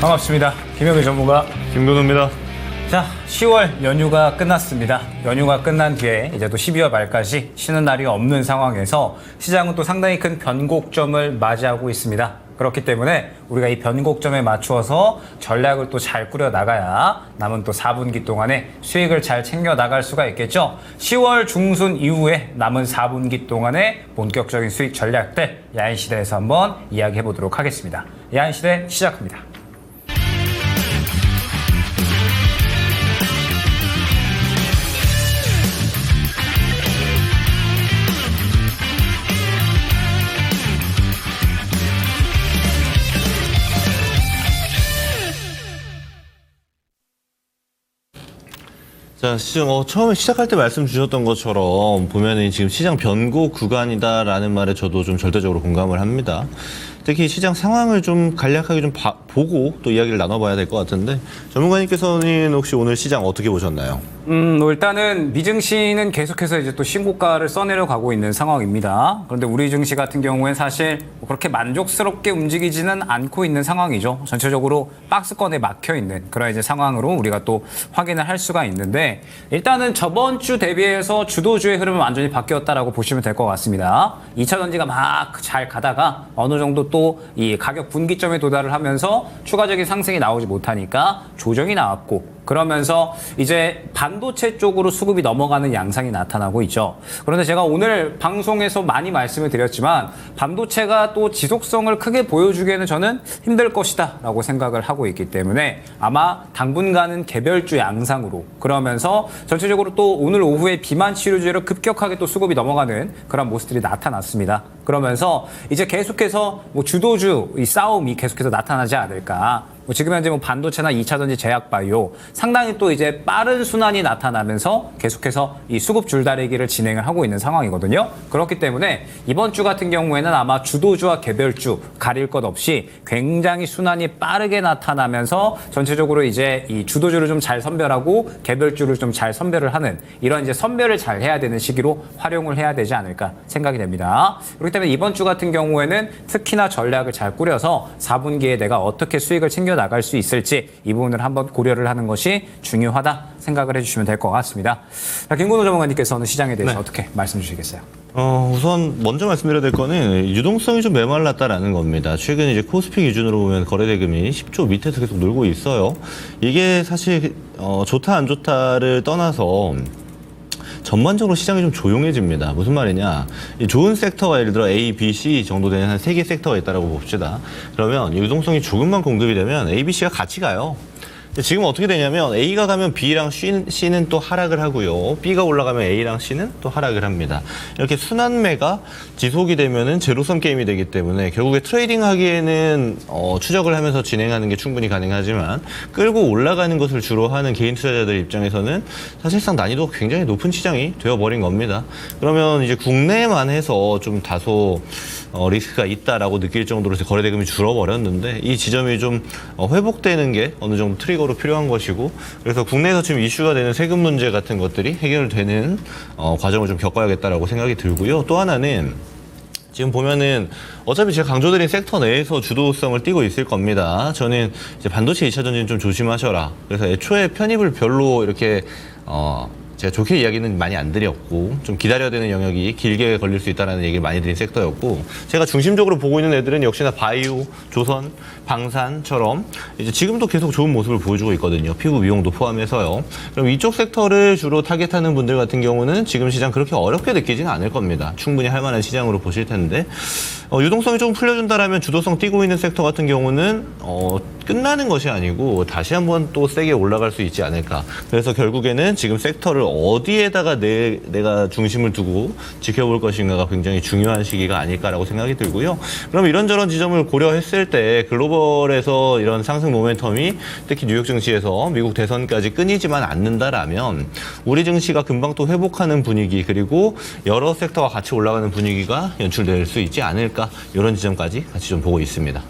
반갑습니다. 김영희 전문가 김근우입니다. 자, 10월 연휴가 끝났습니다. 연휴가 끝난 뒤에 이제 또 12월 말까지 쉬는 날이 없는 상황에서 시장은 또 상당히 큰 변곡점을 맞이하고 있습니다. 그렇기 때문에 우리가 이 변곡점에 맞추어서 전략을 또 잘 꾸려 나가야 남은 또 4분기 동안에 수익을 잘 챙겨 나갈 수가 있겠죠. 10월 중순 이후에 남은 4분기 동안의 본격적인 수익 전략들 야인시대에서 한번 이야기해 보도록 하겠습니다. 야인시대 시작합니다. 자, 처음에 시작할 때 말씀 주셨던 것처럼 보면은 지금 시장 변곡 구간이다라는 말에 저도 좀 절대적으로 공감을 합니다. 특히 시장 상황을 좀 간략하게 좀 보고 또 이야기를 나눠봐야 될 것 같은데 전문가님께서는 혹시 오늘 시장 어떻게 보셨나요? 일단은 미증시는 계속해서 이제 또 신고가를 써내려 가고 있는 상황입니다. 그런데 우리 증시 같은 경우엔 사실 그렇게 만족스럽게 움직이지는 않고 있는 상황이죠. 전체적으로 박스권에 막혀 있는 그런 이제 상황으로 우리가 또 확인을 할 수가 있는데 일단은 저번 주 대비해서 주도주의 흐름은 완전히 바뀌었다라고 보시면 될 것 같습니다. 2차 전지가 막 잘 가다가 어느 정도 또 이 가격 분기점에 도달을 하면서 추가적인 상승이 나오지 못하니까 조정이 나왔고 그러면서 이제 반도체 쪽으로 수급이 넘어가는 양상이 나타나고 있죠. 그런데 제가 오늘 방송에서 많이 말씀을 드렸지만 반도체가 또 지속성을 크게 보여주기에는 저는 힘들 것이다 라고 생각을 하고 있기 때문에 아마 당분간은 개별주 양상으로 그러면서 전체적으로 또 오늘 오후에 비만 치료제로 급격하게 또 수급이 넘어가는 그런 모습들이 나타났습니다. 그러면서 이제 계속해서 뭐 주도주 이 싸움이 계속해서 나타나지 않을까. 지금 현재 반도체나 2차 전지 제약 바이오 상당히 또 이제 빠른 순환이 나타나면서 계속해서 이 수급 줄다리기를 진행을 하고 있는 상황이거든요. 그렇기 때문에 이번 주 같은 경우에는 아마 주도주와 개별주 가릴 것 없이 굉장히 순환이 빠르게 나타나면서 전체적으로 이제 이 주도주를 좀 잘 선별하고 개별주를 좀 잘 선별을 하는 이런 이제 선별을 잘 해야 되는 시기로 활용을 해야 되지 않을까 생각이 됩니다. 그렇기 때문에 이번 주 같은 경우에는 특히나 전략을 잘 꾸려서 4분기에 내가 어떻게 수익을 챙겨 나갈 수 있을지 이 부분을 한번 고려를 하는 것이 중요하다 생각을 해주시면 될 것 같습니다. 자, 김근우 전문가님께서는 시장에 대해서 어떻게 말씀 주시겠어요? 우선 먼저 말씀드려야 될 거는 유동성이 좀 메말랐다라는 겁니다. 최근 이제 코스피 기준으로 보면 거래대금이 10조 밑에서 계속 놀고 있어요. 이게 사실 좋다 안 좋다를 떠나서 전반적으로 시장이 좀 조용해집니다. 무슨 말이냐. 좋은 섹터가 예를 들어 A, B, C 정도 되는 한 3개 섹터가 있다고 봅시다. 그러면 유동성이 조금만 공급이 되면 A, B, C가 같이 가요. 지금 어떻게 되냐면 A가 가면 B랑 C는 또 하락을 하고요. B가 올라가면 A랑 C는 또 하락을 합니다. 이렇게 순환매가 지속이 되면은 제로섬 게임이 되기 때문에 결국에 트레이딩 하기에는 추적을 하면서 진행하는 게 충분히 가능하지만 끌고 올라가는 것을 주로 하는 개인 투자자들 입장에서는 사실상 난이도가 굉장히 높은 시장이 되어버린 겁니다. 그러면 이제 국내만 해서 좀 다소 리스크가 있다라고 느낄 정도로 거래대금이 줄어버렸는데 이 지점이 좀 회복되는 게 어느 정도 트리거로 필요한 것이고 그래서 국내에서 지금 이슈가 되는 세금 문제 같은 것들이 해결되는 과정을 좀 겪어야겠다라고 생각이 들고요. 또 하나는 지금 보면은 어차피 제가 강조드린 섹터 내에서 주도성을 띠고 있을 겁니다. 저는 이제 반도체 2차 전지는 좀 조심하셔라. 그래서 애초에 편입을 별로 이렇게 제가 좋게 이야기는 많이 안 드렸고 좀 기다려야 되는 영역이 길게 걸릴 수 있다는 얘기를 많이 드린 섹터였고 제가 중심적으로 보고 있는 애들은 역시나 바이오, 조선, 방산처럼 이제 지금도 계속 좋은 모습을 보여주고 있거든요. 피부 미용도 포함해서요. 그럼 이쪽 섹터를 주로 타겟하는 분들 같은 경우는 지금 시장 그렇게 어렵게 느끼지는 않을 겁니다. 충분히 할 만한 시장으로 보실 텐데 유동성이 좀 풀려준다라면 주도성 띄고 있는 섹터 같은 경우는 끝나는 것이 아니고 다시 한번 또 세게 올라갈 수 있지 않을까. 그래서 결국에는 지금 섹터를 어디에다가 내가 중심을 두고 지켜볼 것인가가 굉장히 중요한 시기가 아닐까라고 생각이 들고요. 그럼 이런저런 지점을 고려했을 때 글로벌에서 이런 상승 모멘텀이 특히 뉴욕 증시에서 미국 대선까지 끊이지만 않는다라면 우리 증시가 금방 또 회복하는 분위기 그리고 여러 섹터와 같이 올라가는 분위기가 연출될 수 있지 않을까. 이런 지점까지 같이 좀 보고 있습니다.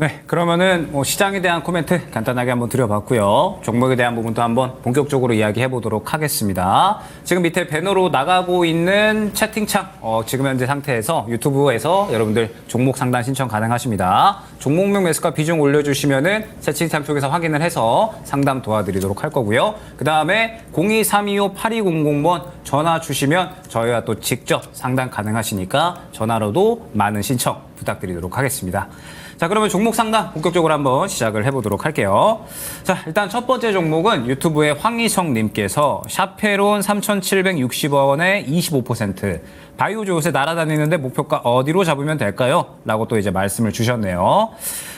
네, 그러면은 뭐 시장에 대한 코멘트 간단하게 한번 드려봤고요. 종목에 대한 부분도 한번 본격적으로 이야기해 보도록 하겠습니다. 지금 밑에 배너로 나가고 있는 채팅창, 지금 현재 상태에서 유튜브에서 여러분들 종목 상담 신청 가능하십니다. 종목명 매수가 비중 올려주시면은 채팅창 쪽에서 확인을 해서 상담 도와드리도록 할 거고요. 그 다음에 02-325-8200번 전화 주시면 저희와 또 직접 상담 가능하시니까 전화로도 많은 신청 부탁드리도록 하겠습니다. 자, 그러면 종목 상담 본격적으로 한번 시작을 해보도록 할게요. 자, 일단 첫 번째 종목은 유튜브의 황희성님께서 샤페론 3,760원에 25%, 바이오조 요새 날아다니는데 목표가 어디로 잡으면 될까요? 라고 또 이제 말씀을 주셨네요.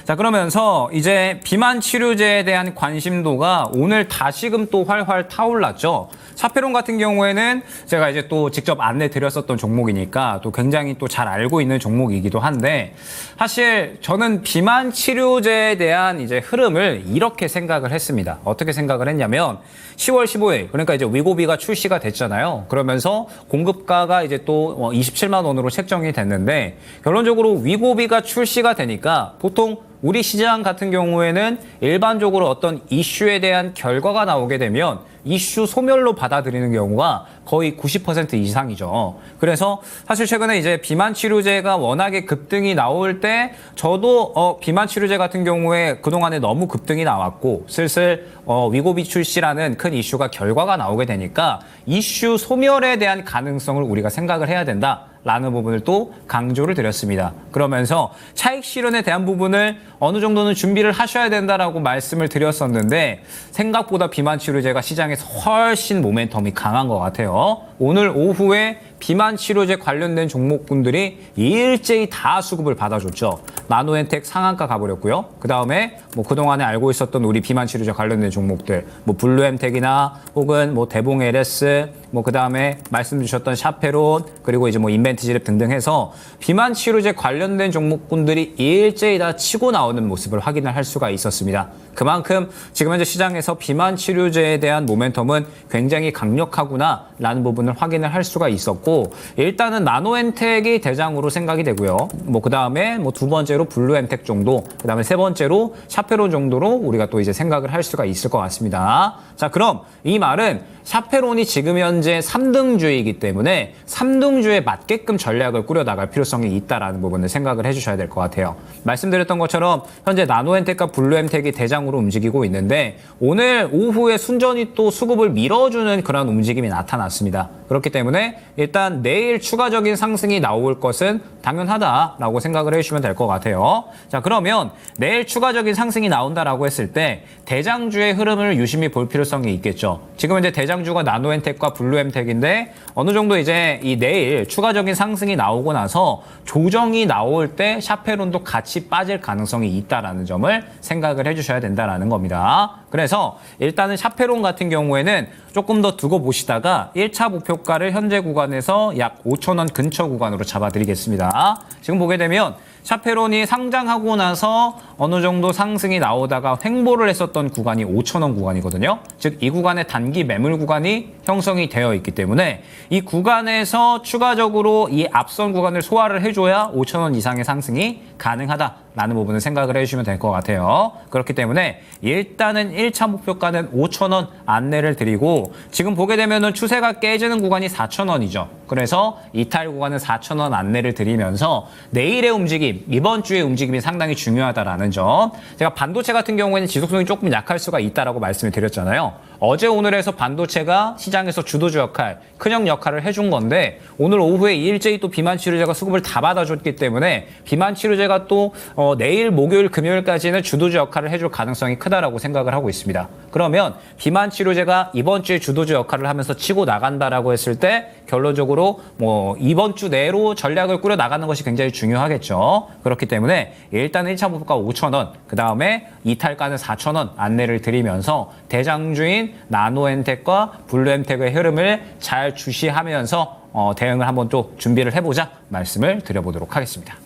자, 그러면서 이제 비만 치료제에 대한 관심도가 오늘 다시금 또 활활 타올랐죠. 샤페론 같은 경우에는 제가 이제 또 직접 안내 드렸었던 종목이니까 또 굉장히 또 잘 알고 있는 종목이기도 한데, 사실 저는 비만 치료제에 대한 이제 흐름을 이렇게 생각을 했습니다. 어떻게 생각을 했냐면 10월 15일, 그러니까 이제 위고비가 출시가 됐잖아요. 그러면서 공급가가 이제 또 27만 원으로 책정이 됐는데, 결론적으로 위고비가 출시가 되니까 보통 우리 시장 같은 경우에는 일반적으로 어떤 이슈에 대한 결과가 나오게 되면 이슈 소멸로 받아들이는 경우가 거의 90% 이상이죠. 그래서 사실 최근에 이제 비만 치료제가 워낙에 급등이 나올 때 저도 비만 치료제 같은 경우에 그동안에 너무 급등이 나왔고 슬슬 위고비 출시라는 큰 이슈가 결과가 나오게 되니까 이슈 소멸에 대한 가능성을 우리가 생각을 해야 된다. 라는 부분을 또 강조를 드렸습니다. 그러면서 차익 실현에 대한 부분을 어느 정도는 준비를 하셔야 된다라고 말씀을 드렸었는데, 생각보다 비만 치료제가 시장에서 훨씬 모멘텀이 강한 것 같아요. 오늘 오후에 비만 치료제 관련된 종목군들이 일제히 다 수급을 받아줬죠. 나노엔텍 상한가 가버렸고요. 그 다음에 뭐 그동안에 알고 있었던 우리 비만 치료제 관련된 종목들, 뭐 블루엠텍이나 혹은 뭐 대봉 LS, 뭐 그 다음에 말씀 주셨던 샤페론, 그리고 이제 뭐 인벤티지랩 등등 해서 비만 치료제 관련된 종목군들이 일제히 다 치고 나오는 모습을 확인을 할 수가 있었습니다. 그만큼 지금 현재 시장에서 비만 치료제에 대한 모멘텀은 굉장히 강력하구나 라는 부분을 확인을 할 수가 있었고, 일단은 나노엔텍이 대장으로 생각이 되고요. 뭐 그 다음에 뭐 두 번째로 블루엠텍 정도, 그 다음에 세 번째로 샤페론 정도로 우리가 또 이제 생각을 할 수가 있을 것 같습니다. 자, 그럼 이 말은 샤페론이 지금 현재 3등주이기 때문에 3등주에 맞게끔 전략을 꾸려나갈 필요성이 있다라는 부분을 생각을 해주셔야 될 것 같아요. 말씀드렸던 것처럼 현재 나노엔텍과 블루엠텍이 대장으로 움직이고 있는데, 오늘 오후에 순전히 또 수급을 밀어주는 그런 움직임이 나타났습니다. 그렇기 때문에 일단 내일 추가적인 상승이 나올 것은 당연하다라고 생각을 해주시면 될 것 같아요. 자, 그러면 내일 추가적인 상승이 나온다라고 했을 때 대장주의 흐름을 유심히 볼 필요성이 있겠죠. 지금 이제 대장주가 나노엔텍과 블루엠텍인데, 어느 정도 이제 이 내일 추가적인 상승이 나오고 나서 조정이 나올 때 샤페론도 같이 빠질 가능성이 있다라는 점을 생각을 해주셔야 된다라는 겁니다. 그래서 일단은 샤페론 같은 경우에는 조금 더 두고 보시다가 1차 목표가를 현재 구간에서 약 5,000원 근처 구간으로 잡아드리겠습니다. 지금 보게 되면 샤페론이 상장하고 나서 어느 정도 상승이 나오다가 횡보를 했었던 구간이 5,000원 구간이거든요. 즉 이 구간에 단기 매물 구간이 형성이 되어 있기 때문에 이 구간에서 추가적으로 이 앞선 구간을 소화를 해줘야 5,000원 이상의 상승이 가능하다라는 부분을 생각을 해주시면 될 것 같아요. 그렇기 때문에 일단은 1차 목표가는 5,000원 안내를 드리고, 지금 보게 되면은 추세가 깨지는 구간이 4,000원이죠. 그래서 이탈 구간은 4,000원 안내를 드리면서 내일의 움직임, 이번 주의 움직임이 상당히 중요하다라는 점. 제가 반도체 같은 경우에는 지속성이 조금 약할 수가 있다라고 말씀을 드렸잖아요. 어제 오늘에서 반도체가 시장에서 주도주 역할, 큰형 역할을 해준 건데, 오늘 오후에 일제히 또 비만 치료제가 수급을 다 받아줬기 때문에 비만 치료제가 또 내일 목요일 금요일까지는 주도주 역할을 해줄 가능성이 크다라고 생각을 하고 있습니다. 그러면 비만 치료제가 이번 주에 주도주 역할을 하면서 치고 나간다라고 했을 때 결론적으로 뭐 이번 주 내로 전략을 꾸려 나가는 것이 굉장히 중요하겠죠. 그렇기 때문에 일단 1차 목표가 5,000원, 그 다음에 이탈가는 4,000원 안내를 드리면서 대장주인 나노엔텍과 블루엠텍의 흐름을 잘 주시하면서 대응을 한번 또 준비를 해보자 말씀을 드려보도록 하겠습니다.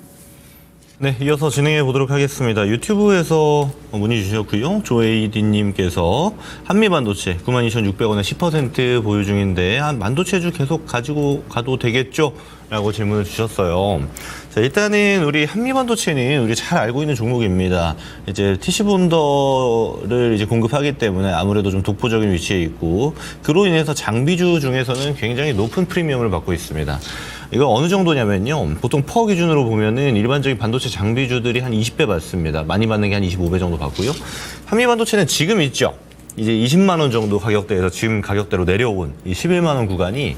네, 이어서 진행해 보도록 하겠습니다. 유튜브에서 문의 주셨고요. 조에이디님께서 한미반도체 92,600원에 10% 보유 중인데 한 반도체주 계속 가지고 가도 되겠죠? 라고 질문을 주셨어요. 자, 일단은 우리 한미반도체는 우리 잘 알고 있는 종목입니다. 이제 TC본더를 이제 공급하기 때문에 아무래도 좀 독보적인 위치에 있고 그로 인해서 장비주 중에서는 굉장히 높은 프리미엄을 받고 있습니다. 이거 어느 정도냐면요. 보통 퍼 기준으로 보면은 일반적인 반도체 장비주들이 한 20배 받습니다. 많이 받는 게 한 25배 정도 받고요. 한미반도체는 지금 있죠. 이제 20만 원 정도 가격대에서 지금 가격대로 내려온 이 11만 원 구간이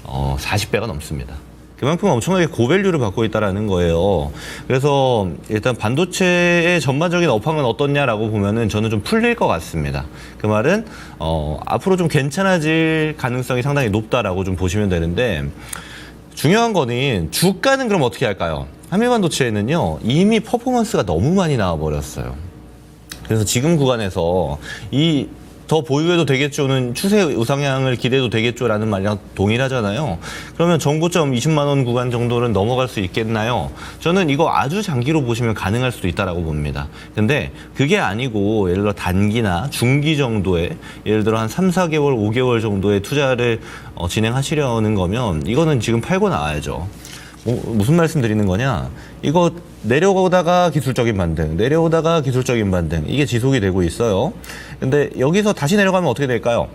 40배가 넘습니다. 그만큼 엄청나게 고밸류를 받고 있다는 거예요. 그래서 일단 반도체의 전반적인 업황은 어떻냐라고 보면은 저는 좀 풀릴 것 같습니다. 그 말은 앞으로 좀 괜찮아질 가능성이 상당히 높다라고 좀 보시면 되는데 중요한 거는 주가는 그럼 어떻게 할까요? 한미반도체에는요 이미 퍼포먼스가 너무 많이 나와버렸어요. 그래서 지금 구간에서 더 보유해도 되겠죠는 추세 우상향을 기대해도 되겠죠라는 말이랑 동일하잖아요. 그러면 정고점 20만 원 구간 정도는 넘어갈 수 있겠나요? 저는 이거 아주 장기로 보시면 가능할 수도 있다라고 봅니다. 근데 그게 아니고 예를 들어 단기나 중기 정도의 예를 들어 한 3, 4개월, 5개월 정도의 투자를 진행하시려는 거면 이거는 지금 팔고 나와야죠. 무슨 말씀 드리는 거냐? 이거 내려오다가 기술적인 반등, 내려오다가 기술적인 반등 이게 지속이 되고 있어요. 근데 여기서 다시 내려가면 어떻게 될까요?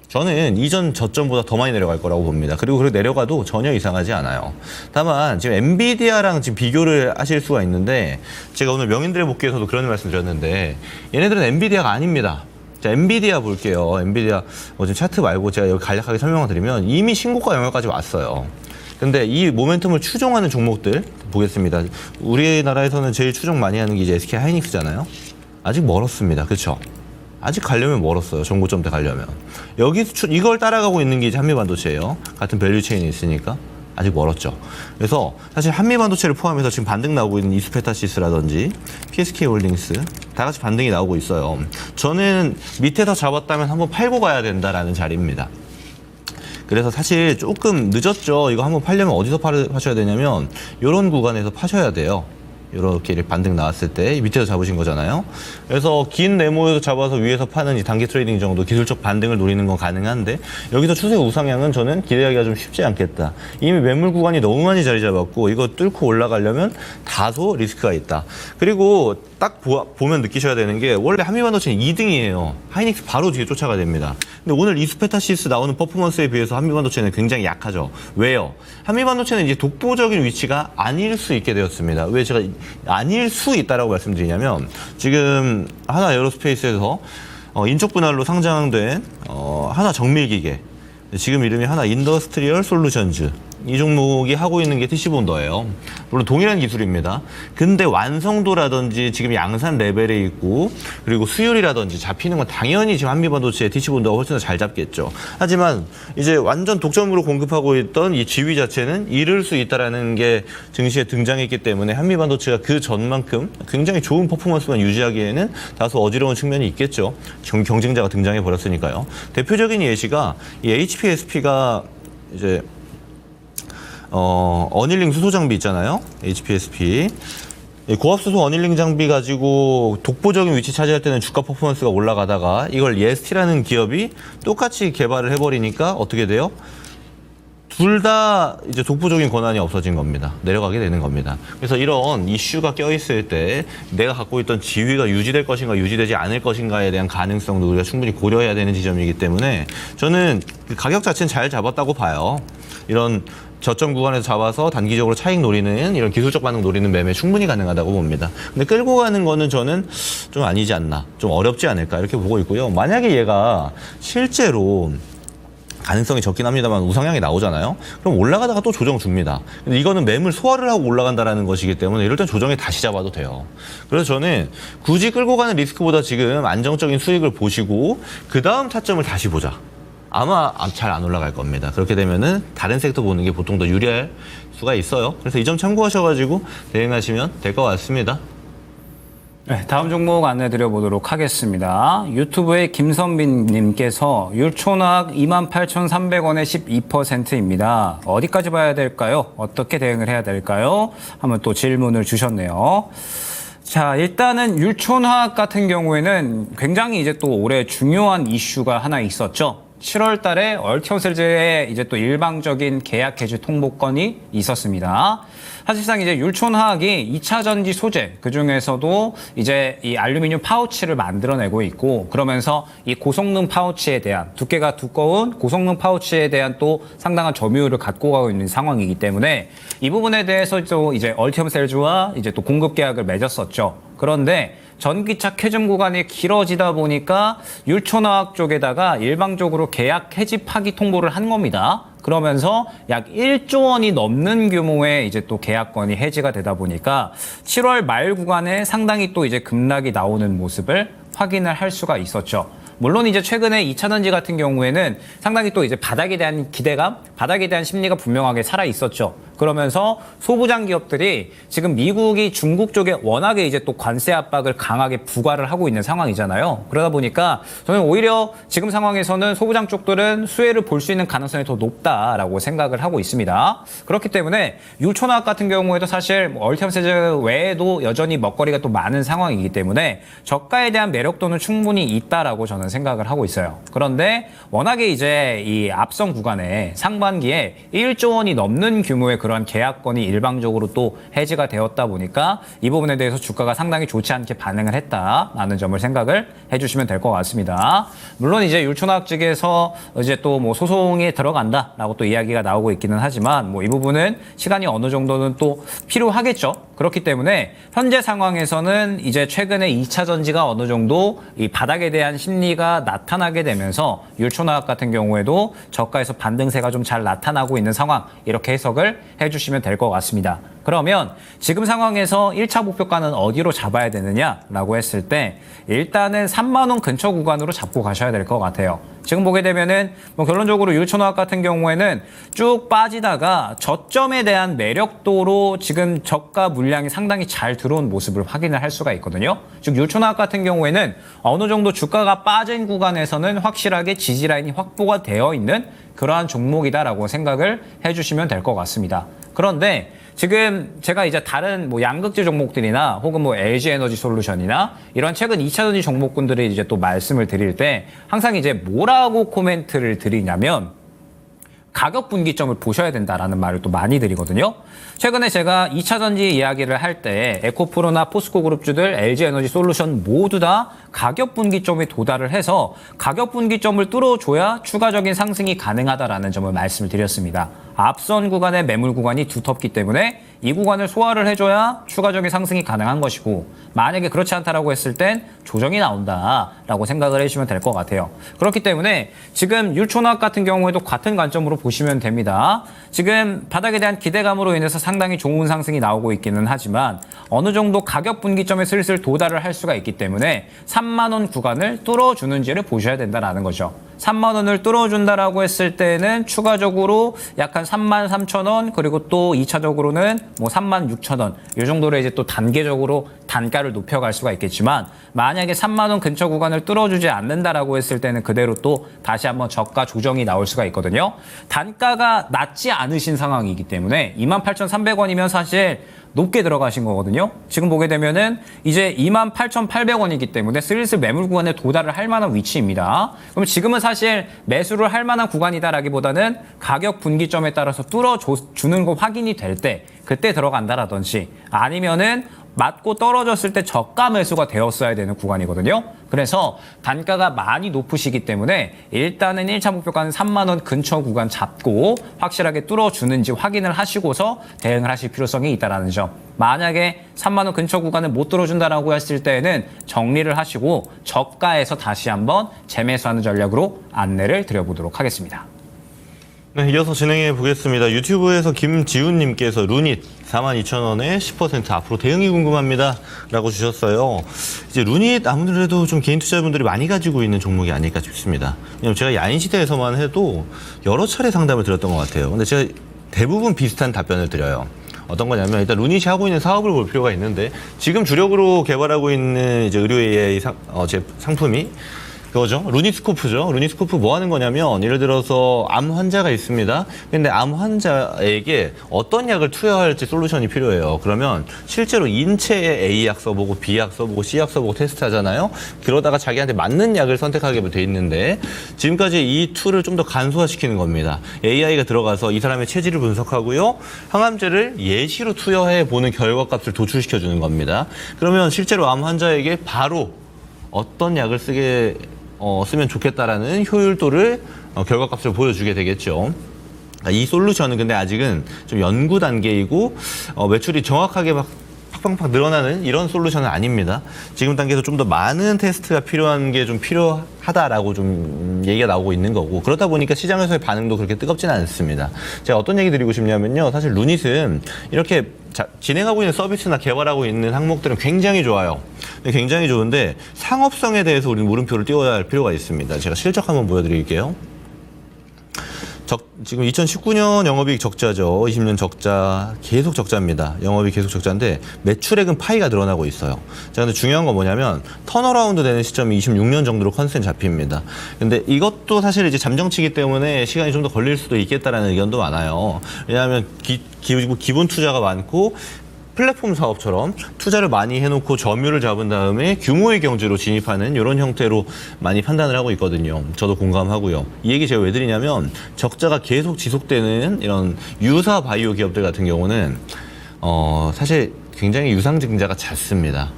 저는 이전 저점보다 더 많이 내려갈 거라고 봅니다. 그리고 내려가도 전혀 이상하지 않아요. 다만 지금 엔비디아랑 지금 비교를 하실 수가 있는데 제가 오늘 명인들의 복귀에서도 그런 말씀 드렸는데 얘네들은 엔비디아가 아닙니다. 자, 엔비디아 볼게요. 엔비디아 지금 차트 말고 제가 여기 간략하게 설명을 드리면 이미 신고가 영역까지 왔어요. 근데 이 모멘텀을 추종하는 종목들 보겠습니다. 우리나라에서는 제일 추종 많이 하는 게 이제 SK 하이닉스잖아요. 아직 멀었습니다. 그렇죠? 아직 가려면 멀었어요. 정고점대 가려면. 여기서 이걸 따라가고 있는 게 이제 한미반도체예요. 같은 밸류 체인이 있으니까 아직 멀었죠. 그래서 사실 한미반도체를 포함해서 지금 반등 나오고 있는 이스페타시스라든지 PSK홀딩스 다 같이 반등이 나오고 있어요. 저는 밑에서 잡았다면 한번 팔고 가야 된다라는 자리입니다. 그래서 사실 조금 늦었죠. 이거 한번 팔려면 어디서 파셔야 되냐면 이런 구간에서 파셔야 돼요. 이렇게 반등 나왔을 때 밑에서 잡으신 거잖아요. 그래서 긴 네모에서 잡아서 위에서 파는 이 단기 트레이딩 정도 기술적 반등을 노리는 건 가능한데 여기서 추세 우상향은 저는 기대하기가 좀 쉽지 않겠다. 이미 매물 구간이 너무 많이 자리 잡았고 이거 뚫고 올라가려면 다소 리스크가 있다. 그리고 딱 보면 느끼셔야 되는 게 원래 한미반도체는 2등이에요. 하이닉스 바로 뒤에 쫓아가 됩니다. 근데 오늘 이스페타시스 나오는 퍼포먼스에 비해서 한미반도체는 굉장히 약하죠. 왜요? 한미반도체는 이제 독보적인 위치가 아닐 수 있게 되었습니다. 왜 제가 아닐 수 있다라고 말씀드리냐면 지금 하나 에어로스페이스에서 인적 분할로 상장된 하나 정밀기계 지금 이름이 하나 인더스트리얼 솔루션즈 이 종목이 하고 있는 게 TC본더예요. 물론 동일한 기술입니다. 근데 완성도라든지 지금 양산 레벨에 있고 그리고 수율이라든지 잡히는 건 당연히 지금 한미반도체의 TC본더가 훨씬 더 잘 잡겠죠. 하지만 이제 완전 독점으로 공급하고 있던 이 지위 자체는 잃을 수 있다라는 게 증시에 등장했기 때문에 한미반도체가 그 전만큼 굉장히 좋은 퍼포먼스만 유지하기에는 다소 어지러운 측면이 있겠죠. 경쟁자가 등장해 버렸으니까요. 대표적인 예시가 이 HPSP가 이제 어닐링 수소 장비 있잖아요. HPSP. 고압 수소 어닐링 장비 가지고 독보적인 위치 차지할 때는 주가 퍼포먼스가 올라가다가 이걸 예스티라는 기업이 똑같이 개발을 해버리니까 어떻게 돼요? 둘 다 이제 독보적인 권한이 없어진 겁니다. 내려가게 되는 겁니다. 그래서 이런 이슈가 껴있을 때 내가 갖고 있던 지위가 유지될 것인가 유지되지 않을 것인가에 대한 가능성도 우리가 충분히 고려해야 되는 지점이기 때문에 저는 그 가격 자체는 잘 잡았다고 봐요. 이런 저점 구간에서 잡아서 단기적으로 차익 노리는 이런 기술적 반응 노리는 매매 충분히 가능하다고 봅니다. 근데 끌고 가는 거는 저는 좀 아니지 않나, 좀 어렵지 않을까 이렇게 보고 있고요. 만약에 얘가 실제로 가능성이 적긴 합니다만 우상향이 나오잖아요. 그럼 올라가다가 또 조정 줍니다. 근데 이거는 매물 소화를 하고 올라간다는 것이기 때문에 이럴 때 조정에 다시 잡아도 돼요. 그래서 저는 굳이 끌고 가는 리스크보다 지금 안정적인 수익을 보시고 그 다음 타점을 다시 보자. 아마 잘 안 올라갈 겁니다. 그렇게 되면은 다른 섹터 보는 게 보통 더 유리할 수가 있어요. 그래서 이 점 참고하셔가지고 대응하시면 될 것 같습니다. 네, 다음 종목 안내드려 보도록 하겠습니다. 유튜브의 김선빈님께서 율촌학 28,300원에 12%입니다. 어디까지 봐야 될까요? 어떻게 대응을 해야 될까요? 한번 또 질문을 주셨네요. 자, 일단은 율촌학 같은 경우에는 굉장히 이제 또 올해 중요한 이슈가 하나 있었죠. 7월 달에 얼티엄셀즈의 이제 또 일방적인 계약 해지 통보건이 있었습니다. 사실상 이제 율촌화학이 2차 전지 소재, 그 중에서도 이제 이 알루미늄 파우치를 만들어내고 있고, 그러면서 이 고성능 파우치에 대한, 두께가 두꺼운 고성능 파우치에 대한 또 상당한 점유율을 갖고 가고 있는 상황이기 때문에 이 부분에 대해서 또 이제 얼티엄셀즈와 이제 또 공급 계약을 맺었었죠. 그런데 전기차 캐즘 구간이 길어지다 보니까 율촌화학 쪽에다가 일방적으로 계약 해지 파기 통보를 한 겁니다. 그러면서 약 1조 원이 넘는 규모의 이제 또 계약건이 해지가 되다 보니까 7월 말 구간에 상당히 또 이제 급락이 나오는 모습을 확인을 할 수가 있었죠. 물론 이제 최근에 2차 전지 같은 경우에는 상당히 또 이제 바닥에 대한 기대감, 바닥에 대한 심리가 분명하게 살아 있었죠. 그러면서 소부장 기업들이 지금 미국이 중국 쪽에 워낙에 이제 또 관세 압박을 강하게 부과를 하고 있는 상황이잖아요. 그러다 보니까 저는 오히려 지금 상황에서는 소부장 쪽들은 수혜를 볼 수 있는 가능성이 더 높다라고 생각을 하고 있습니다. 그렇기 때문에 율촌화학 같은 경우에도 사실 얼티엄셀즈 외에도 여전히 먹거리가 또 많은 상황이기 때문에 저가에 대한 매력도는 충분히 있다라고 저는 생각을 하고 있어요. 그런데 워낙에 이제 이 앞선 구간에 상반기에 1조 원이 넘는 규모의 그런 계약건이 일방적으로 또 해지가 되었다 보니까 이 부분에 대해서 주가가 상당히 좋지 않게 반응을 했다라는 점을 생각을 해주시면 될 것 같습니다. 물론 이제 율촌화학 측에서 이제 또 뭐 소송에 들어간다라고 또 이야기가 나오고 있기는 하지만 뭐 이 부분은 시간이 어느 정도는 또 필요하겠죠. 그렇기 때문에 현재 상황에서는 이제 최근에 2차 전지가 어느 정도 이 바닥에 대한 심리가 나타나게 되면서 율촌화학 같은 경우에도 저가에서 반등세가 좀 잘 나타나고 있는 상황, 이렇게 해석을 해주시면 될 것 같습니다. 그러면 지금 상황에서 1차 목표가는 어디로 잡아야 되느냐라고 했을 때 일단은 3만 원 근처 구간으로 잡고 가셔야 될 것 같아요. 지금 보게 되면은 뭐 결론적으로 율촌화학 같은 경우에는 쭉 빠지다가 저점에 대한 매력도로 지금 저가 물량이 상당히 잘 들어온 모습을 확인을 할 수가 있거든요. 즉 율촌화학 같은 경우에는 어느 정도 주가가 빠진 구간에서는 확실하게 지지 라인이 확보가 되어 있는 그러한 종목이다라고 생각을 해주시면 될 것 같습니다. 그런데 지금 제가 이제 다른 뭐 양극재 종목들이나 혹은 뭐 LG 에너지 솔루션이나 이런 최근 2차 전지 종목군들이 이제 또 말씀을 드릴 때 항상 이제 뭐라고 코멘트를 드리냐면 가격 분기점을 보셔야 된다라는 말을 또 많이 드리거든요. 최근에 제가 2차 전지 이야기를 할 때 에코프로나 포스코 그룹주들, LG 에너지 솔루션 모두 다 가격 분기점에 도달을 해서 가격 분기점을 뚫어줘야 추가적인 상승이 가능하다라는 점을 말씀을 드렸습니다. 앞선 구간의 매물 구간이 두텁기 때문에 이 구간을 소화를 해줘야 추가적인 상승이 가능한 것이고, 만약에 그렇지 않다라고 했을 땐 조정이 나온다라고 생각을 해주시면 될 것 같아요. 그렇기 때문에 지금 율촌화학 같은 경우에도 같은 관점으로 보시면 됩니다. 지금 바닥에 대한 기대감으로 인해서 상당히 좋은 상승이 나오고 있기는 하지만 어느 정도 가격 분기점에 슬슬 도달을 할 수가 있기 때문에 3만 원 구간을 뚫어주는지를 보셔야 된다라는 거죠. 3만 원을 뚫어준다라고 했을 때는 추가적으로 약 한 3만 3천 원, 그리고 또 2차적으로는 뭐 3만 6천 원, 이 정도로 이제 또 단계적으로 단가를 높여갈 수가 있겠지만, 만약에 3만 원 근처 구간을 뚫어주지 않는다라고 했을 때는 그대로 또 다시 한번 저가 조정이 나올 수가 있거든요. 단가가 낮지 않으신 상황이기 때문에 28,300원이면 사실 높게 들어가신 거거든요. 지금 보게 되면은 이제 28,800원이기 때문에 슬슬 매물 구간에 도달을 할 만한 위치입니다. 그럼 지금은 사실 매수를 할 만한 구간이다라기보다는 가격 분기점에 따라서 뚫어주는 거 확인이 될 때 그때 들어간다라든지, 아니면은 맞고 떨어졌을 때 저가 매수가 되었어야 되는 구간이거든요. 그래서 단가가 많이 높으시기 때문에 일단은 1차 목표가는 3만 원 근처 구간 잡고 확실하게 뚫어주는지 확인을 하시고서 대응을 하실 필요성이 있다는 점. 만약에 3만 원 근처 구간을 못 뚫어준다라고 했을 때는 정리를 하시고 저가에서 다시 한번 재매수하는 전략으로 안내를 드려보도록 하겠습니다. 네, 이어서 진행해 보겠습니다. 유튜브에서 김지훈님께서 루닛 42,000원에 10% 앞으로 대응이 궁금합니다 라고 주셨어요. 이제 루닛 아무래도 좀 개인 투자자분들이 많이 가지고 있는 종목이 아닐까 싶습니다. 왜냐면 제가 야인시대에서만 해도 여러 차례 상담을 드렸던 것 같아요. 근데 제가 대부분 비슷한 답변을 드려요. 어떤 거냐면 일단 루닛이 하고 있는 사업을 볼 필요가 있는데 지금 주력으로 개발하고 있는 이제 의료 AI 상품이 그거죠. 루니스코프죠. 루니스코프 뭐 하는 거냐면 예를 들어서 암 환자가 있습니다. 근데 암 환자에게 어떤 약을 투여할지 솔루션이 필요해요. 그러면 실제로 인체에 A약 써보고 B약 써보고 C약 써보고 테스트하잖아요. 그러다가 자기한테 맞는 약을 선택하게 돼 있는데 지금까지 이 툴을 좀 더 간소화시키는 겁니다. AI가 들어가서 이 사람의 체질을 분석하고요. 항암제를 예시로 투여해 보는 결과값을 도출시켜 주는 겁니다. 그러면 실제로 암 환자에게 바로 어떤 약을 쓰면 좋겠다라는 효율도를 결과값을 보여주게 되겠죠. 이 솔루션은 근데 아직은 좀 연구 단계이고 매출이 정확하게 막 팍팍팍 늘어나는 이런 솔루션은 아닙니다. 지금 단계에서 좀 더 많은 테스트가 필요한 게 좀 필요하다라고 좀 얘기가 나오고 있는 거고 그러다 보니까 시장에서의 반응도 그렇게 뜨겁지는 않습니다. 제가 어떤 얘기 드리고 싶냐면요. 사실 루닛은 이렇게 진행하고 있는 서비스나 개발하고 있는 항목들은 굉장히 좋아요. 굉장히 좋은데 상업성에 대해서 우리는 물음표를 띄워야 할 필요가 있습니다. 제가 실적 한번 보여드릴게요. 지금 2019년 영업이익 적자죠. 20년 적자, 계속 적자입니다. 영업이익 계속 적자인데 매출액은 파이가 늘어나고 있어요. 자, 근데 중요한 건 뭐냐면 턴어라운드 되는 시점이 26년 정도로 컨센 잡힙니다. 근데 이것도 사실 이제 잠정치기 때문에 시간이 좀 더 걸릴 수도 있겠다라는 의견도 많아요. 왜냐하면 기본 투자가 많고 플랫폼 사업처럼 투자를 많이 해놓고 점유를 잡은 다음에 규모의 경제로 진입하는 이런 형태로 많이 판단을 하고 있거든요. 저도 공감하고요. 이 얘기 제가 왜 드리냐면 적자가 계속 지속되는 이런 유사 바이오 기업들 같은 경우는 사실 굉장히 유상증자가 잦습니다.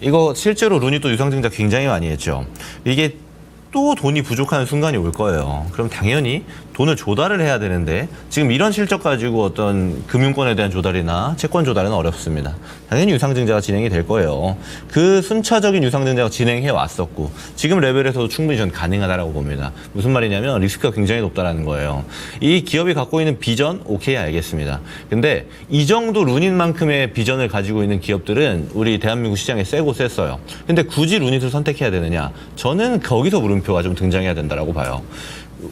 이거 실제로 루닛도 유상증자 굉장히 많이 했죠. 이게 또 돈이 부족한 순간이 올 거예요. 그럼 당연히 돈을 조달을 해야 되는데 지금 이런 실적 가지고 어떤 금융권에 대한 조달이나 채권 조달은 어렵습니다. 당연히 유상증자가 진행이 될 거예요. 그 순차적인 유상증자가 진행해 왔었고 지금 레벨에서도 충분히 전 가능하다라고 봅니다. 무슨 말이냐면 리스크가 굉장히 높다라는 거예요. 이 기업이 갖고 있는 비전 오케이 알겠습니다. 근데 이 정도 루닛만큼의 비전을 가지고 있는 기업들은 우리 대한민국 시장에 세고 셌어요. 근데 굳이 루닛을 선택해야 되느냐? 저는 거기서 물음표가 좀 등장해야 된다라고 봐요.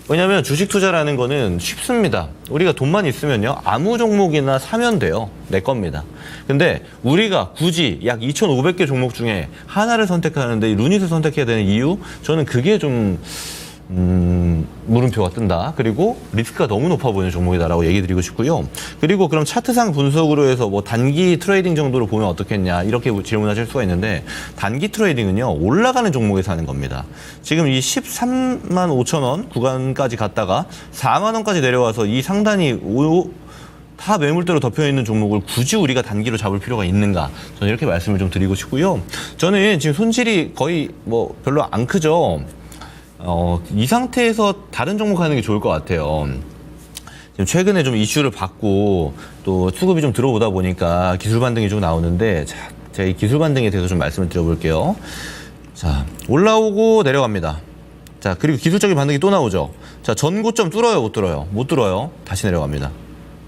왜냐하면 주식 투자라는 거는 쉽습니다. 우리가 돈만 있으면요 아무 종목이나 사면 돼요. 내 겁니다. 근데 우리가 굳이 약 2,500개 종목 중에 하나를 선택하는데 이 루닛을 선택해야 되는 이유 저는 그게 좀 물음표가 뜬다. 그리고 리스크가 너무 높아 보이는 종목이다라고 얘기 드리고 싶고요. 그리고 그럼 차트상 분석으로 해서 뭐 단기 트레이딩 정도로 보면 어떻겠냐 이렇게 질문하실 수가 있는데 단기 트레이딩은요 올라가는 종목에서 하는 겁니다. 지금 이 13만 5천 원 구간까지 갔다가 4만 원까지 내려와서 이 상단이 다 매물대로 덮여있는 종목을 굳이 우리가 단기로 잡을 필요가 있는가 저는 이렇게 말씀을 좀 드리고 싶고요. 저는 지금 손실이 거의 뭐 별로 안 크죠. 이 상태에서 다른 종목 하는 게 좋을 것 같아요. 지금 최근에 좀 이슈를 받고 또 수급이 좀 들어오다 보니까 기술 반등이 좀 나오는데 자, 제가 이 기술 반등에 대해서 좀 말씀을 드려볼게요. 자, 올라오고 내려갑니다. 자, 그리고 기술적인 반등이 또 나오죠. 자, 전고점 뚫어요, 못 뚫어요? 못 뚫어요. 다시 내려갑니다.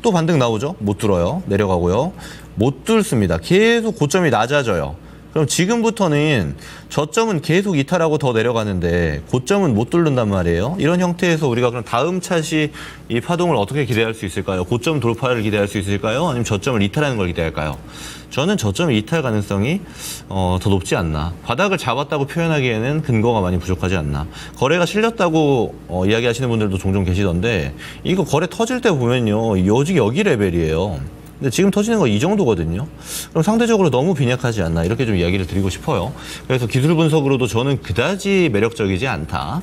또 반등 나오죠? 못 뚫어요. 내려가고요. 못 뚫습니다. 계속 고점이 낮아져요. 그럼 지금부터는 저점은 계속 이탈하고 더 내려가는데 고점은 못 뚫는단 말이에요. 이런 형태에서 우리가 그럼 다음 차시 이 파동을 어떻게 기대할 수 있을까요? 고점 돌파를 기대할 수 있을까요? 아니면 저점을 이탈하는 걸 기대할까요? 저는 저점 이탈 가능성이 더 높지 않나. 바닥을 잡았다고 표현하기에는 근거가 많이 부족하지 않나. 거래가 실렸다고 이야기하시는 분들도 종종 계시던데 이거 거래 터질 때 보면요. 여기 레벨이에요. 근데 지금 터지는 거 이 정도거든요. 그럼 상대적으로 너무 빈약하지 않나 이렇게 좀 이야기를 드리고 싶어요. 그래서 기술 분석으로도 저는 그다지 매력적이지 않다.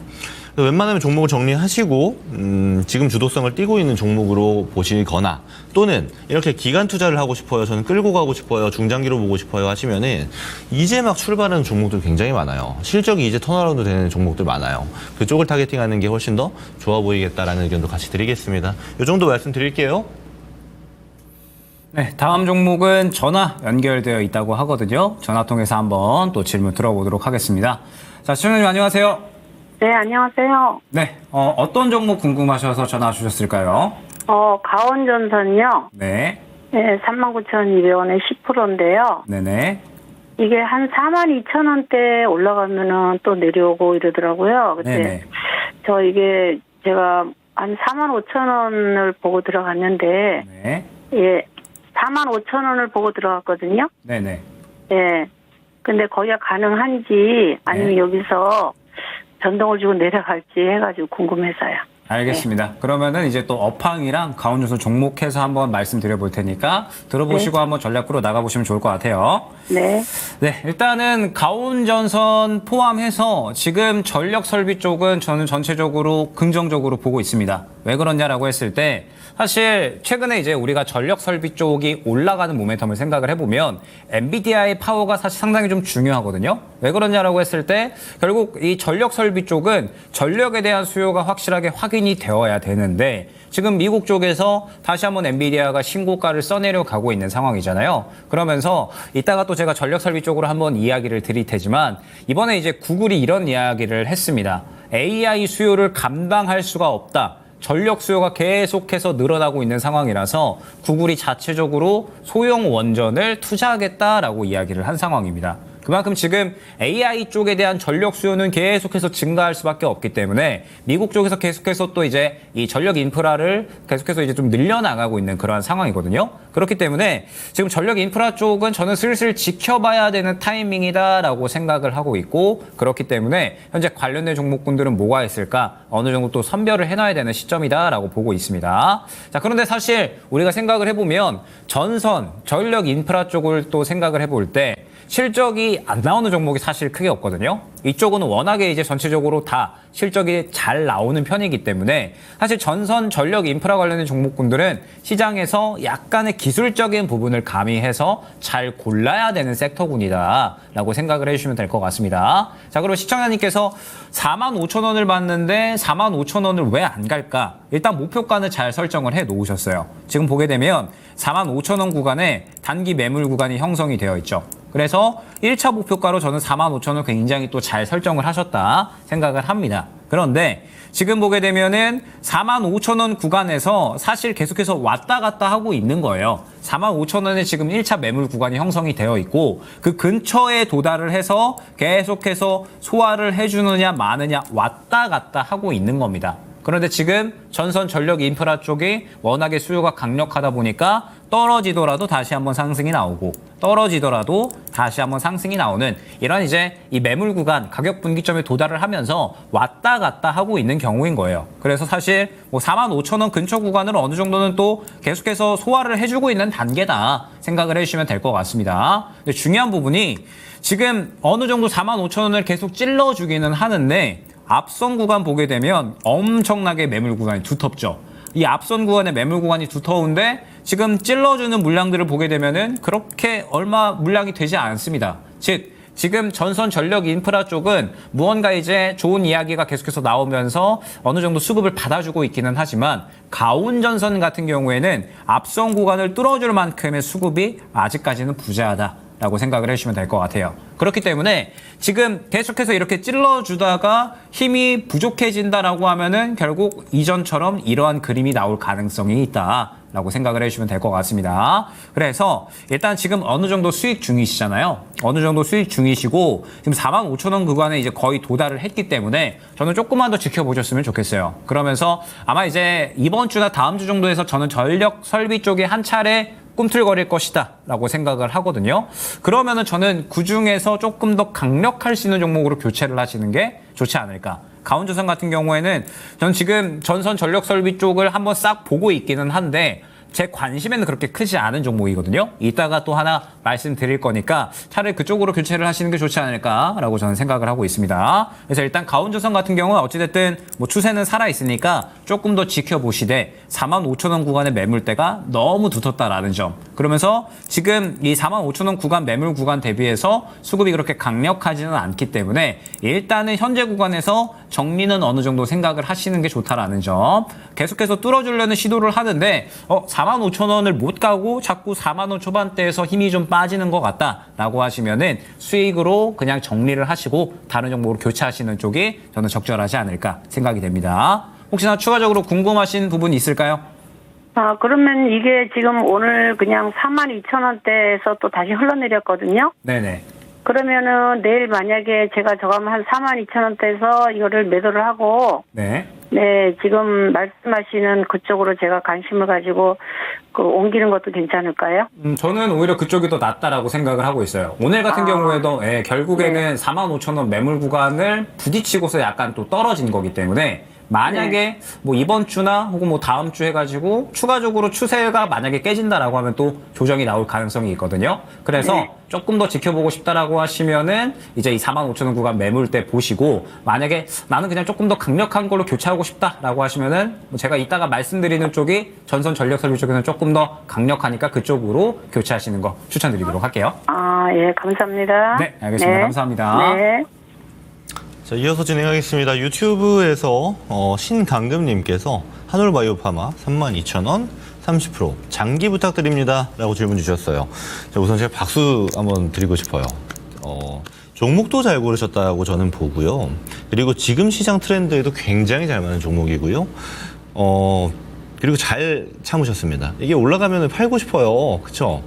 웬만하면 종목을 정리하시고 지금 주도성을 띠고 있는 종목으로 보시거나 또는 이렇게 기간 투자를 하고 싶어요. 저는 끌고 가고 싶어요. 중장기로 보고 싶어요 하시면은 이제 막 출발하는 종목들 굉장히 많아요. 실적이 이제 턴어라운드 되는 종목들 많아요. 그쪽을 타겟팅하는 게 훨씬 더 좋아 보이겠다라는 의견도 같이 드리겠습니다. 이 정도 말씀드릴게요. 네, 다음 종목은 전화 연결되어 있다고 하거든요. 전화 통해서 한번 또 질문 들어보도록 하겠습니다. 자, 시청자님 안녕하세요. 네, 안녕하세요. 네, 어떤 종목 궁금하셔서 전화 주셨을까요? 가온전선이요. 네, 네, 39,200원에 10%인데요. 네네. 이게 한 42,000원대 올라가면은 또 내려오고 이러더라고요. 근데 네네. 제가 한 45,000원을 보고 들어갔는데, 네. 예, 45,000원을 보고 들어갔거든요. 네네. 예. 근데 거기가 가능한지 아니면 네. 여기서 변동을 주고 내려갈지 해가지고 궁금해서요. 알겠습니다. 그러면은 이제 또 업황이랑 가온전선 종목해서 한번 말씀드려 볼 테니까 들어보시고 한번 전략으로 나가보시면 좋을 것 같아요. 네. 네, 일단은 가온전선 포함해서 지금 전력 설비 쪽은 저는 전체적으로 긍정적으로 보고 있습니다. 왜 그러냐라고 했을 때 사실 최근에 이제 우리가 전력 설비 쪽이 올라가는 모멘텀을 생각을 해보면 엔비디아의 파워가 사실 상당히 좀 중요하거든요. 왜 그러냐라고 했을 때 결국 이 전력 설비 쪽은 전력에 대한 수요가 확실하게 확인이 되어야 되는데 지금 미국 쪽에서 다시 한번 엔비디아가 신고가를 써내려 가고 있는 상황이잖아요. 그러면서 이따가 또 제가 전력 설비 쪽으로 한번 이야기를 드릴 테지만 이번에 이제 구글이 이런 이야기를 했습니다. AI 수요를 감당할 수가 없다. 전력 수요가 계속해서 늘어나고 있는 상황이라서 구글이 자체적으로 소형 원전을 투자하겠다라고 이야기를 한 상황입니다. 그만큼 지금 AI 쪽에 대한 전력 수요는 계속해서 증가할 수밖에 없기 때문에 미국 쪽에서 계속해서 또 이제 이 전력 인프라를 계속해서 이제 좀 늘려나가고 있는 그러한 상황이거든요. 그렇기 때문에 지금 전력 인프라 쪽은 저는 슬슬 지켜봐야 되는 타이밍이다라고 생각을 하고 있고 그렇기 때문에 현재 관련된 종목군들은 뭐가 있을까 어느 정도 또 선별을 해놔야 되는 시점이다라고 보고 있습니다. 자, 그런데 사실 우리가 생각을 해보면 전선, 전력 인프라 쪽을 또 생각을 해볼 때 실적이 안 나오는 종목이 사실 크게 없거든요. 이쪽은 워낙에 이제 전체적으로 다 실적이 잘 나오는 편이기 때문에 사실 전선 전력 인프라 관련된 종목군들은 시장에서 약간의 기술적인 부분을 가미해서 잘 골라야 되는 섹터군이다라고 생각을 해주시면 될 것 같습니다. 자, 그리고 시청자님께서 45,000원을 봤는데 45,000원을 왜 안 갈까? 일단 목표가는 잘 설정을 해 놓으셨어요. 지금 보게 되면 45,000원 구간에 단기 매물 구간이 형성이 되어 있죠. 그래서 1차 목표가로 저는 45,000원 굉장히 또 잘 설정을 하셨다 생각을 합니다. 그런데 지금 보게 되면은 45,000원 구간에서 사실 계속해서 왔다 갔다 하고 있는 거예요. 45,000원에 지금 1차 매물 구간이 형성이 되어 있고 그 근처에 도달을 해서 계속해서 소화를 해주느냐 마느냐 왔다 갔다 하고 있는 겁니다. 그런데 지금 전선 전력 인프라 쪽이 워낙에 수요가 강력하다 보니까 떨어지더라도 다시 한번 상승이 나오고 떨어지더라도 다시 한번 상승이 나오는 이런 이제 이 매물 구간 가격 분기점에 도달을 하면서 왔다 갔다 하고 있는 경우인 거예요. 그래서 사실 뭐 45,000원 근처 구간을 어느 정도는 또 계속해서 소화를 해주고 있는 단계다 생각을 해주시면 될 것 같습니다. 근데 중요한 부분이 지금 어느 정도 45,000원을 계속 찔러주기는 하는데 앞선 구간 보게 되면 엄청나게 매물 구간이 두텁죠. 이 앞선 구간의 매물 구간이 두터운데 지금 찔러주는 물량들을 보게 되면은 그렇게 얼마 물량이 되지 않습니다. 즉 지금 전선 전력 인프라 쪽은 무언가 이제 좋은 이야기가 계속해서 나오면서 어느 정도 수급을 받아주고 있기는 하지만 가온전선 같은 경우에는 앞선 구간을 뚫어줄 만큼의 수급이 아직까지는 부재하다. 라고 생각을 해주시면 될 것 같아요. 그렇기 때문에 지금 계속해서 이렇게 찔러주다가 힘이 부족해진다라고 하면은 결국 이전처럼 이러한 그림이 나올 가능성이 있다라고 생각을 해주시면 될 것 같습니다. 그래서 일단 지금 어느 정도 수익 중이시잖아요. 어느 정도 수익 중이시고 지금 45,000원 구간에 이제 거의 도달을 했기 때문에 저는 조금만 더 지켜보셨으면 좋겠어요. 그러면서 아마 이제 이번 주나 다음 주 정도에서 저는 전력 설비 쪽에 한 차례 꿈틀거릴 것이다 라고 생각을 하거든요. 그러면은 저는 그중에서 조금 더 강력할 수 있는 종목으로 교체를 하시는 게 좋지 않을까. 가온전선 같은 경우에는 전 지금 전선 전력 설비 쪽을 한번 싹 보고 있기는 한데 제 관심에는 그렇게 크지 않은 종목이거든요. 이따가 또 하나 말씀드릴 거니까 차라리 그쪽으로 교체를 하시는 게 좋지 않을까라고 저는 생각을 하고 있습니다. 그래서 일단 가온전선 같은 경우는 어찌됐든 뭐 추세는 살아있으니까 조금 더 지켜보시되 45,000원 구간의 매물대가 너무 두텁다라는 점. 그러면서 지금 이 45,000원 구간 매물 구간 대비해서 수급이 그렇게 강력하지는 않기 때문에 일단은 현재 구간에서 정리는 어느 정도 생각을 하시는 게 좋다라는 점. 계속해서 뚫어주려는 시도를 하는데 45,000원을 못 가고 자꾸 4만원 초반대에서 힘이 좀 빠지는 것 같다라고 하시면은 수익으로 그냥 정리를 하시고 다른 종목으로 교체하시는 쪽이 저는 적절하지 않을까 생각이 됩니다. 혹시나 추가적으로 궁금하신 부분이 있을까요? 아, 그러면 이게 지금 오늘 그냥 42,000원대에서 또 다시 흘러내렸거든요. 네네. 그러면은 내일 만약에 제가 저거 한 42,000원대에서 이거를 매도를 하고 네. 네, 지금 말씀하시는 그쪽으로 제가 관심을 가지고 옮기는 것도 괜찮을까요? 저는 오히려 그쪽이 더 낫다라고 생각을 하고 있어요. 오늘 같은 경우에도 결국에는 45,000원 매물 구간을 부딪히고서 약간 또 떨어진 거기 때문에 만약에 뭐 이번 주나 혹은 뭐 다음 주 해가지고 추가적으로 추세가 만약에 깨진다라고 하면 또 조정이 나올 가능성이 있거든요. 그래서 조금 더 지켜보고 싶다라고 하시면은 이제 이 45,000원 구간 매물대 보시고 만약에 나는 그냥 조금 더 강력한 걸로 교체하고 싶다라고 하시면은 뭐 제가 이따가 말씀드리는 쪽이 전선 전력 설비 쪽에서는 조금 더 강력하니까 그쪽으로 교체하시는 거 추천드리도록 할게요. 아, 예, 감사합니다. 네, 알겠습니다. 감사합니다. 네. 자, 이어서 진행하겠습니다. 유튜브에서 신강금님께서 한올바이오파마 32,000원 30% 장기 부탁드립니다 라고 질문 주셨어요. 자, 우선 제가 박수 한번 드리고 싶어요. 종목도 잘 고르셨다고 저는 보고요. 그리고 지금 시장 트렌드에도 굉장히 잘 맞는 종목이고요. 그리고 잘 참으셨습니다. 이게 올라가면 팔고 싶어요. 그쵸?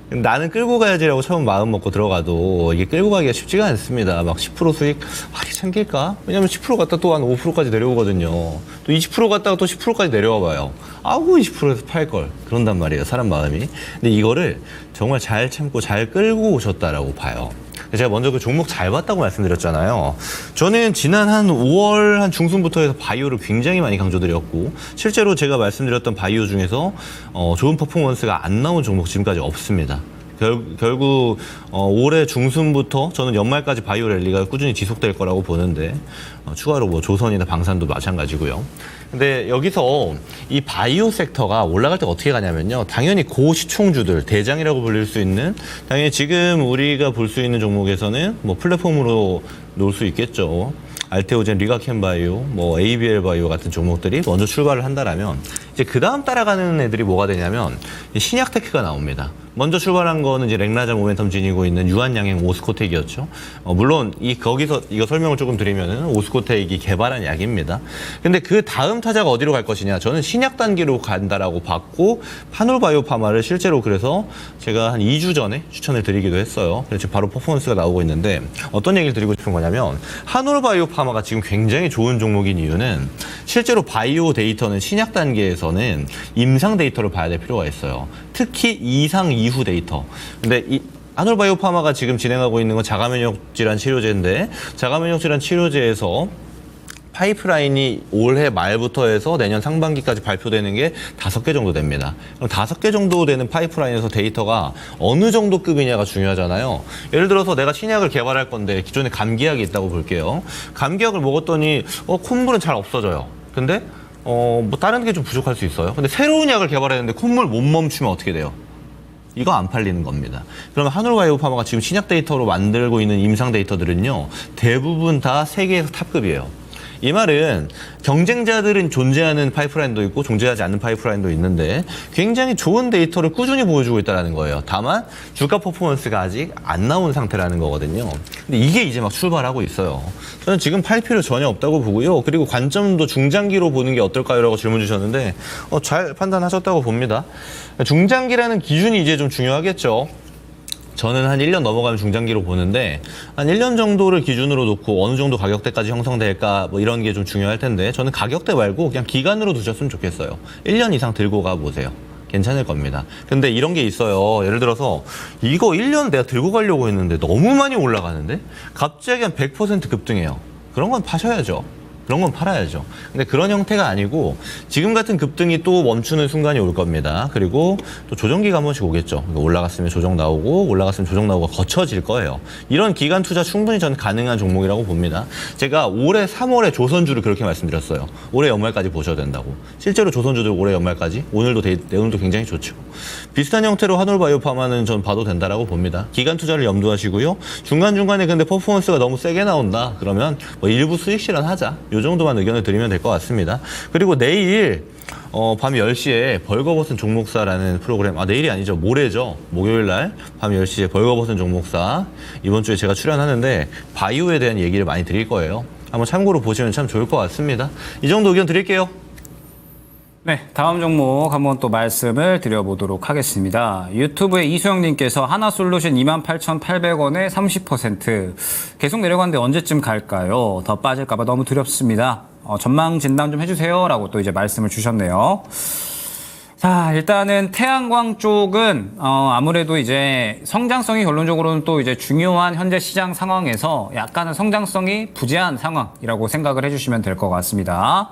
나는 끌고 가야지라고 처음 마음 먹고 들어가도 이게 끌고 가기가 쉽지가 않습니다. 막 10% 수익, 이게 챙길까? 왜냐면 10% 갔다 또 한 5%까지 내려오거든요. 또 20% 갔다가 또 10%까지 내려와 봐요. 아우, 20%에서 팔걸. 그런단 말이에요, 사람 마음이. 근데 이거를 정말 잘 참고 잘 끌고 오셨다라고 봐요. 제가 먼저 그 종목 잘 봤다고 말씀드렸잖아요. 저는 지난 한 5월 한 중순부터 해서 바이오를 굉장히 많이 강조드렸고, 실제로 제가 말씀드렸던 바이오 중에서 좋은 퍼포먼스가 안 나온 종목 지금까지 없습니다. 결국 올해 중순부터 저는 연말까지 바이오 랠리가 꾸준히 지속될 거라고 보는데, 추가로 뭐 조선이나 방산도 마찬가지고요. 근데 여기서 이 바이오 섹터가 올라갈 때 어떻게 가냐면요. 당연히 고시총주들, 대장이라고 불릴 수 있는, 당연히 지금 우리가 볼 수 있는 종목에서는 뭐 플랫폼으로 놓을 수 있겠죠. 알테오젠, 리가켄바이오, 뭐 ABL 바이오 같은 종목들이 먼저 출발을 한다라면, 이제 그 다음 따라가는 애들이 뭐가 되냐면 신약테크가 나옵니다. 먼저 출발한 거는 이제 랭라자 모멘텀 지니고 있는 유한양행 오스코텍이었죠. 물론 거기서 이거 설명을 조금 드리면은 오스코텍이 개발한 약입니다. 근데 그 다음 타자가 어디로 갈 것이냐? 저는 신약 단계로 간다라고 봤고, 한올바이오파마를 실제로 그래서 제가 한 2주 전에 추천을 드리기도 했어요. 그래서 지금 바로 퍼포먼스가 나오고 있는데, 어떤 얘기를 드리고 싶은 거냐면 한올바이오파마가 지금 굉장히 좋은 종목인 이유는 실제로 바이오 데이터는 신약 단계에서는 임상 데이터를 봐야 될 필요가 있어요. 특히 이상 이후 데이터. 근데 이 한올바이오파마가 지금 진행하고 있는 건 자가면역 질환 치료제인데, 자가면역 질환 치료제에서 파이프라인이 올해 말부터 해서 내년 상반기까지 발표되는 게 5개 정도 됩니다. 그럼 5개 정도 되는 파이프라인에서 데이터가 어느 정도 급이냐가 중요하잖아요. 예를 들어서 내가 신약을 개발할 건데 기존에 감기약이 있다고 볼게요. 감기약을 먹었더니 콧물은 잘 없어져요. 근데 뭐 다른 게 좀 부족할 수 있어요. 근데 새로운 약을 개발했는데 콧물 못 멈추면 어떻게 돼요? 이거 안 팔리는 겁니다. 그러면 한올바이오파마가 지금 신약 데이터로 만들고 있는 임상 데이터들은요, 대부분 다 세계에서 탑급이에요. 이 말은 경쟁자들은 존재하는 파이프라인도 있고 존재하지 않는 파이프라인도 있는데 굉장히 좋은 데이터를 꾸준히 보여주고 있다는 거예요. 다만 주가 퍼포먼스가 아직 안 나온 상태라는 거거든요. 근데 이게 이제 막 출발하고 있어요. 저는 지금 팔 필요 전혀 없다고 보고요. 그리고 관점도 중장기로 보는 게 어떨까요? 라고 질문 주셨는데 잘 판단하셨다고 봅니다. 중장기라는 기준이 이제 좀 중요하겠죠. 저는 한 1년 넘어가면 중장기로 보는데, 한 1년 정도를 기준으로 놓고 어느 정도 가격대까지 형성될까 뭐 이런 게 좀 중요할 텐데, 저는 가격대 말고 그냥 기간으로 두셨으면 좋겠어요. 1년 이상 들고 가보세요. 괜찮을 겁니다. 근데 이런 게 있어요. 예를 들어서 이거 1년 내가 들고 가려고 했는데 너무 많이 올라가는데 갑자기 한 100% 급등해요. 그런 건 파셔야죠. 그런 건 팔아야죠. 근데 그런 형태가 아니고 지금 같은 급등이 또 멈추는 순간이 올 겁니다. 그리고 또 조정기가 한 번씩 오겠죠. 그러니까 올라갔으면 조정 나오고 올라갔으면 조정 나오고 거쳐질 거예요. 이런 기간 투자 충분히 저는 가능한 종목이라고 봅니다. 제가 올해 3월에 조선주를 그렇게 말씀드렸어요. 올해 연말까지 보셔야 된다고. 실제로 조선주들 올해 연말까지, 오늘도 내용도 굉장히 좋죠. 비슷한 형태로 한올바이오파마는 전 봐도 된다라고 봅니다. 기간 투자를 염두하시고요. 중간중간에 근데 퍼포먼스가 너무 세게 나온다 그러면 뭐 일부 수익 실현하자, 이 정도만 의견을 드리면 될 것 같습니다. 그리고 내일 밤 10시에 벌거벗은 종목사라는 프로그램, 내일이 아니죠, 모레죠, 목요일 날 밤 10시에 벌거벗은 종목사, 이번 주에 제가 출연하는데 바이오에 대한 얘기를 많이 드릴 거예요. 한번 참고로 보시면 참 좋을 것 같습니다. 이 정도 의견 드릴게요. 네, 다음 종목 한번 또 말씀을 드려보도록 하겠습니다. 유튜브에 이수영님께서 하나솔루션 28,800원에 30% 계속 내려가는데 언제쯤 갈까요? 더 빠질까봐 너무 두렵습니다. 전망 진단 좀 해주세요라고 또 이제 말씀을 주셨네요. 자, 일단은 태양광 쪽은 아무래도 이제 성장성이 결론적으로는 또 이제 중요한 현재 시장 상황에서 약간은 성장성이 부재한 상황이라고 생각을 해주시면 될 것 같습니다.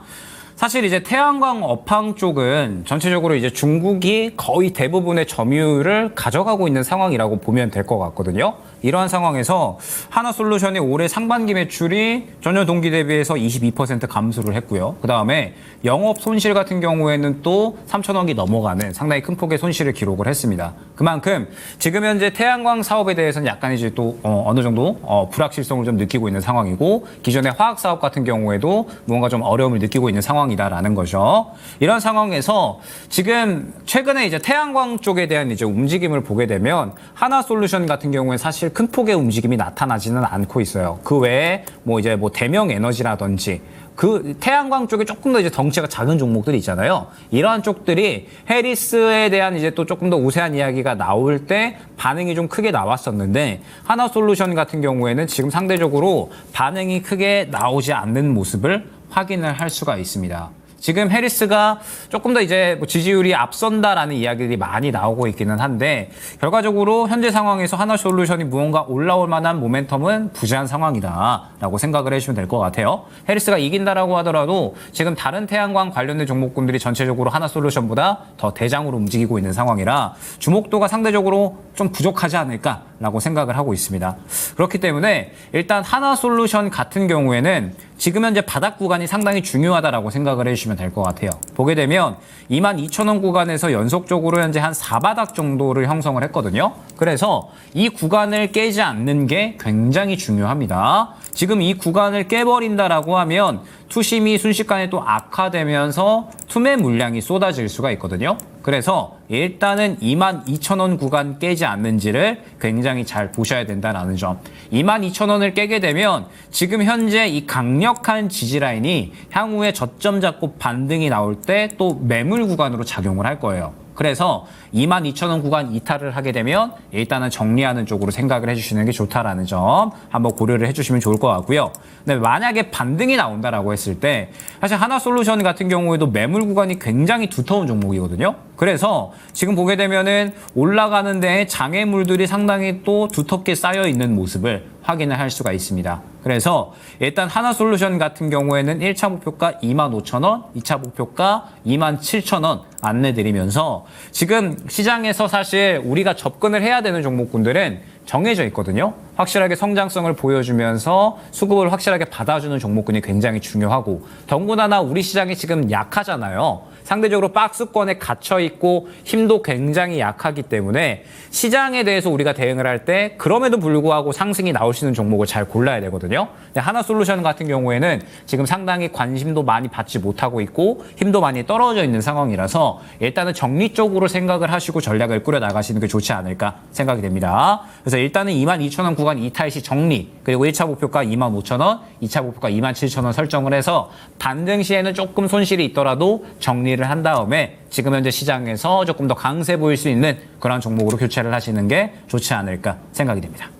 사실 이제 태양광 업황 쪽은 전체적으로 이제 중국이 거의 대부분의 점유율을 가져가고 있는 상황이라고 보면 될 것 같거든요. 이러한 상황에서 하나솔루션이 올해 상반기 매출이 전년 동기 대비해서 22% 감소를 했고요. 그 다음에 영업 손실 같은 경우에는 또 3천억이 넘어가는 상당히 큰 폭의 손실을 기록을 했습니다. 그만큼 지금 현재 태양광 사업에 대해서는 약간 이제 또 어느 정도 불확실성을 좀 느끼고 있는 상황이고, 기존의 화학 사업 같은 경우에도 무언가 좀 어려움을 느끼고 있는 상황이다라는 거죠. 이런 상황에서 지금 최근에 이제 태양광 쪽에 대한 이제 움직임을 보게 되면 하나솔루션 같은 경우에 사실 큰 폭의 움직임이 나타나지는 않고 있어요. 그 외에 뭐 이제 뭐 대명 에너지라든지 그 태양광 쪽에 조금 더 이제 덩치가 작은 종목들이 있잖아요. 이러한 쪽들이 해리스에 대한 이제 또 조금 더 우세한 이야기가 나올 때 반응이 좀 크게 나왔었는데, 하나솔루션 같은 경우에는 지금 상대적으로 반응이 크게 나오지 않는 모습을 확인을 할 수가 있습니다. 지금 해리스가 조금 더 이제 뭐 지지율이 앞선다라는 이야기들이 많이 나오고 있기는 한데, 결과적으로 현재 상황에서 하나솔루션이 무언가 올라올 만한 모멘텀은 부재한 상황이다라고 생각을 해주시면 될 것 같아요. 해리스가 이긴다라고 하더라도 지금 다른 태양광 관련된 종목군들이 전체적으로 하나솔루션보다 더 대장으로 움직이고 있는 상황이라 주목도가 상대적으로 좀 부족하지 않을까라고 생각을 하고 있습니다. 그렇기 때문에 일단 하나솔루션 같은 경우에는 지금 현재 바닥 구간이 상당히 중요하다라고 생각을 해주시면 될 것 같아요. 보게 되면 22,000원 구간에서 연속적으로 현재 한 4바닥 정도를 형성을 했거든요. 그래서 이 구간을 깨지 않는 게 굉장히 중요합니다. 지금 이 구간을 깨버린다라고 하면 투심이 순식간에 또 악화되면서 투매 물량이 쏟아질 수가 있거든요. 그래서 일단은 22,000원 구간 깨지 않는지를 굉장히 잘 보셔야 된다는 점. 22,000원을 깨게 되면 지금 현재 이 강력한 지지 라인이 향후에 저점 잡고 반등이 나올 때 또 매물 구간으로 작용을 할 거예요. 그래서 22,000원 구간 이탈을 하게 되면 일단은 정리하는 쪽으로 생각을 해주시는 게 좋다라는 점 한번 고려를 해주시면 좋을 것 같고요. 근데 만약에 반등이 나온다라고 했을 때 사실 하나솔루션 같은 경우에도 매물 구간이 굉장히 두터운 종목이거든요. 그래서 지금 보게 되면은 올라가는 데에 장애물들이 상당히 또 두텁게 쌓여 있는 모습을 확인을 할 수가 있습니다. 그래서 일단 하나솔루션 같은 경우에는 1차 목표가 25,000원, 2차 목표가 27,000원 안내드리면서 지금 시장에서 사실 우리가 접근을 해야 되는 종목군들은 정해져 있거든요. 확실하게 성장성을 보여주면서 수급을 확실하게 받아주는 종목군이 굉장히 중요하고, 더군다나 우리 시장이 지금 약하잖아요. 상대적으로 박스권에 갇혀있고 힘도 굉장히 약하기 때문에 시장에 대해서 우리가 대응을 할 때 그럼에도 불구하고 상승이 나올 수 있는 종목을 잘 골라야 되거든요. 하나솔루션 같은 경우에는 지금 상당히 관심도 많이 받지 못하고 있고 힘도 많이 떨어져 있는 상황이라서 일단은 정리적으로 생각을 하시고 전략을 꾸려 나가시는 게 좋지 않을까 생각이 됩니다. 그래서 일단은 22,000원 구간 이탈 시 정리, 그리고 1차 목표가 25,000원, 2차 목표가 27,000원 설정을 해서 반등 시에는 조금 손실이 있더라도 정리를 한 다음에 지금 현재 시장에서 조금 더 강세 보일 수 있는 그런 종목으로 교체를 하시는 게 좋지 않을까 생각이 됩니다.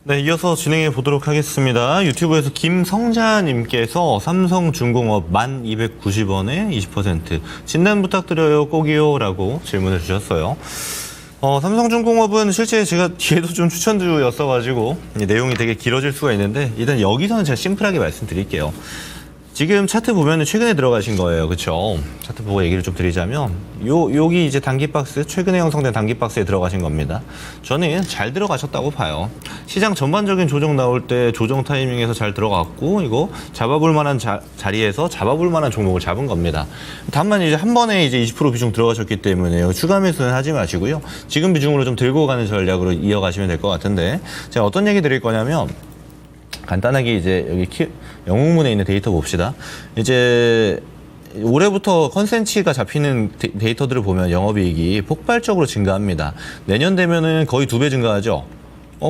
네, 이어서 진행해 보도록 하겠습니다. 유튜브에서 김성자님께서 삼성중공업 1,290원에 20% 진단 부탁드려요, 꼭이요 라고 질문을 주셨어요. 삼성중공업은 실제 제가 뒤에도 좀 추천주였어가지고 내용이 되게 길어질 수가 있는데, 일단 여기서는 제가 심플하게 말씀드릴게요. 지금 차트 보면은 최근에 들어가신 거예요. 그쵸? 차트 보고 얘기를 좀 드리자면, 여기 이제 단기박스, 최근에 형성된 단기박스에 들어가신 겁니다. 저는 잘 들어가셨다고 봐요. 시장 전반적인 조정 나올 때 조정 타이밍에서 잘 들어갔고, 이거 잡아볼 만한 자리에서 잡아볼 만한 종목을 잡은 겁니다. 다만 이제 한 번에 이제 20% 비중 들어가셨기 때문에 추가 매수는 하지 마시고요. 지금 비중으로 좀 들고 가는 전략으로 이어가시면 될 것 같은데, 제가 어떤 얘기 드릴 거냐면, 간단하게 이제 여기 영웅문에 있는 데이터 봅시다. 이제 올해부터 컨센치가 잡히는 데이터들을 보면 영업이익이 폭발적으로 증가합니다. 내년 되면은 거의 2배 증가하죠.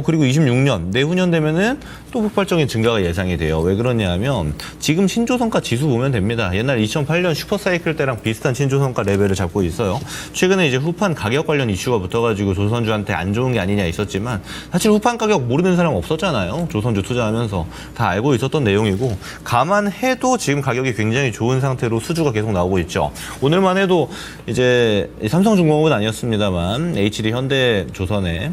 그리고 26년, 내후년 되면은 또 폭발적인 증가가 예상이 돼요. 왜 그러냐면 지금 신조성과 지수 보면 됩니다. 옛날 2008년 슈퍼사이클 때랑 비슷한 신조성과 레벨을 잡고 있어요. 최근에 이제 후판 가격 관련 이슈가 붙어가지고 조선주한테 안 좋은 게 아니냐 있었지만 사실 후판 가격 모르는 사람 없었잖아요. 조선주 투자하면서 다 알고 있었던 내용이고 감안해도 지금 가격이 굉장히 좋은 상태로 수주가 계속 나오고 있죠. 오늘만 해도 이제 삼성중공업은 아니었습니다만 HD 현대조선에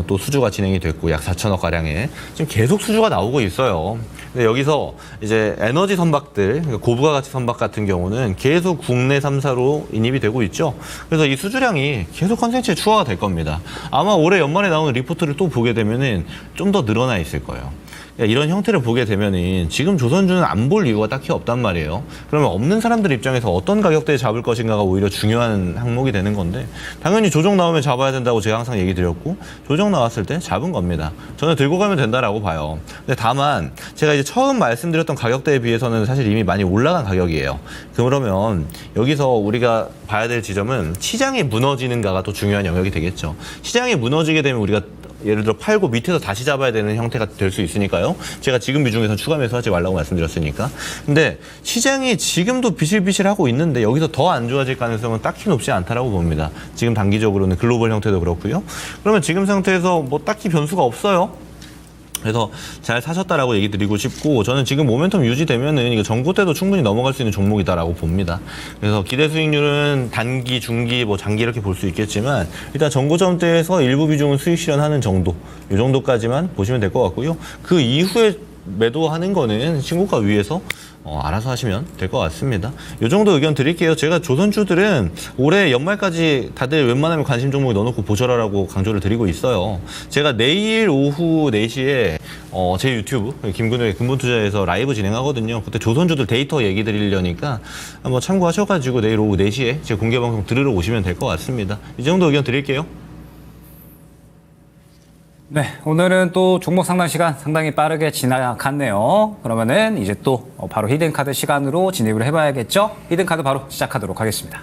또 수주가 진행이 됐고 약 4천억 가량의 지금 계속 수주가 나오고 있어요. 근데 여기서 이제 에너지 선박들, 그러니까 고부가 가치 선박 같은 경우는 계속 국내 3사로 인입이 되고 있죠. 그래서 이 수주량이 계속 컨센츠에 추가가 될 겁니다. 아마 올해 연말에 나오는 리포트를 또 보게 되면은 좀 더 늘어나 있을 거예요. 이런 형태를 보게 되면은 지금 조선주는 안 볼 이유가 딱히 없단 말이에요. 그러면 없는 사람들 입장에서 어떤 가격대에 잡을 것인가가 오히려 중요한 항목이 되는 건데 당연히 조정 나오면 잡아야 된다고 제가 항상 얘기 드렸고 조정 나왔을 때 잡은 겁니다. 저는 들고 가면 된다라고 봐요. 근데 다만 제가 이제 처음 말씀드렸던 가격대에 비해서는 사실 이미 많이 올라간 가격이에요. 그러면 여기서 우리가 봐야 될 지점은 시장이 무너지는가가 또 중요한 영역이 되겠죠. 시장이 무너지게 되면 우리가 예를 들어 팔고 밑에서 다시 잡아야 되는 형태가 될 수 있으니까요. 제가 지금 비중에서 추가 매수하지 말라고 말씀드렸으니까. 근데 시장이 지금도 비실비실하고 있는데 여기서 더 안 좋아질 가능성은 딱히 높지 않다라고 봅니다. 지금 단기적으로는 글로벌 형태도 그렇고요. 그러면 지금 상태에서 뭐 딱히 변수가 없어요. 그래서 잘 사셨다라고 얘기 드리고 싶고 저는 지금 모멘텀 유지되면은 이거 전고 때도 충분히 넘어갈 수 있는 종목이다라고 봅니다. 그래서 기대 수익률은 단기, 중기, 뭐 장기 이렇게 볼 수 있겠지만 일단 전고점대에서 일부 비중은 수익 실현하는 정도, 이 정도까지만 보시면 될 것 같고요. 그 이후에 매도하는 거는 신고가 위에서 알아서 하시면 될 것 같습니다. 이 정도 의견 드릴게요. 제가 조선주들은 올해 연말까지 다들 웬만하면 관심 종목에 넣어놓고 보셔라라고 강조를 드리고 있어요. 제가 내일 오후 4시에 제 유튜브 김근우의 근본투자에서 라이브 진행하거든요. 그때 조선주들 데이터 얘기 드리려니까 한번 참고하셔가지고 내일 오후 4시에 제 공개방송 들으러 오시면 될 것 같습니다. 이 정도 의견 드릴게요. 네, 오늘은 또 종목 상담 시간 상당히 빠르게 지나갔네요. 그러면은 이제 또 바로 히든카드 시간으로 진입을 해봐야겠죠? 히든카드 바로 시작하도록 하겠습니다.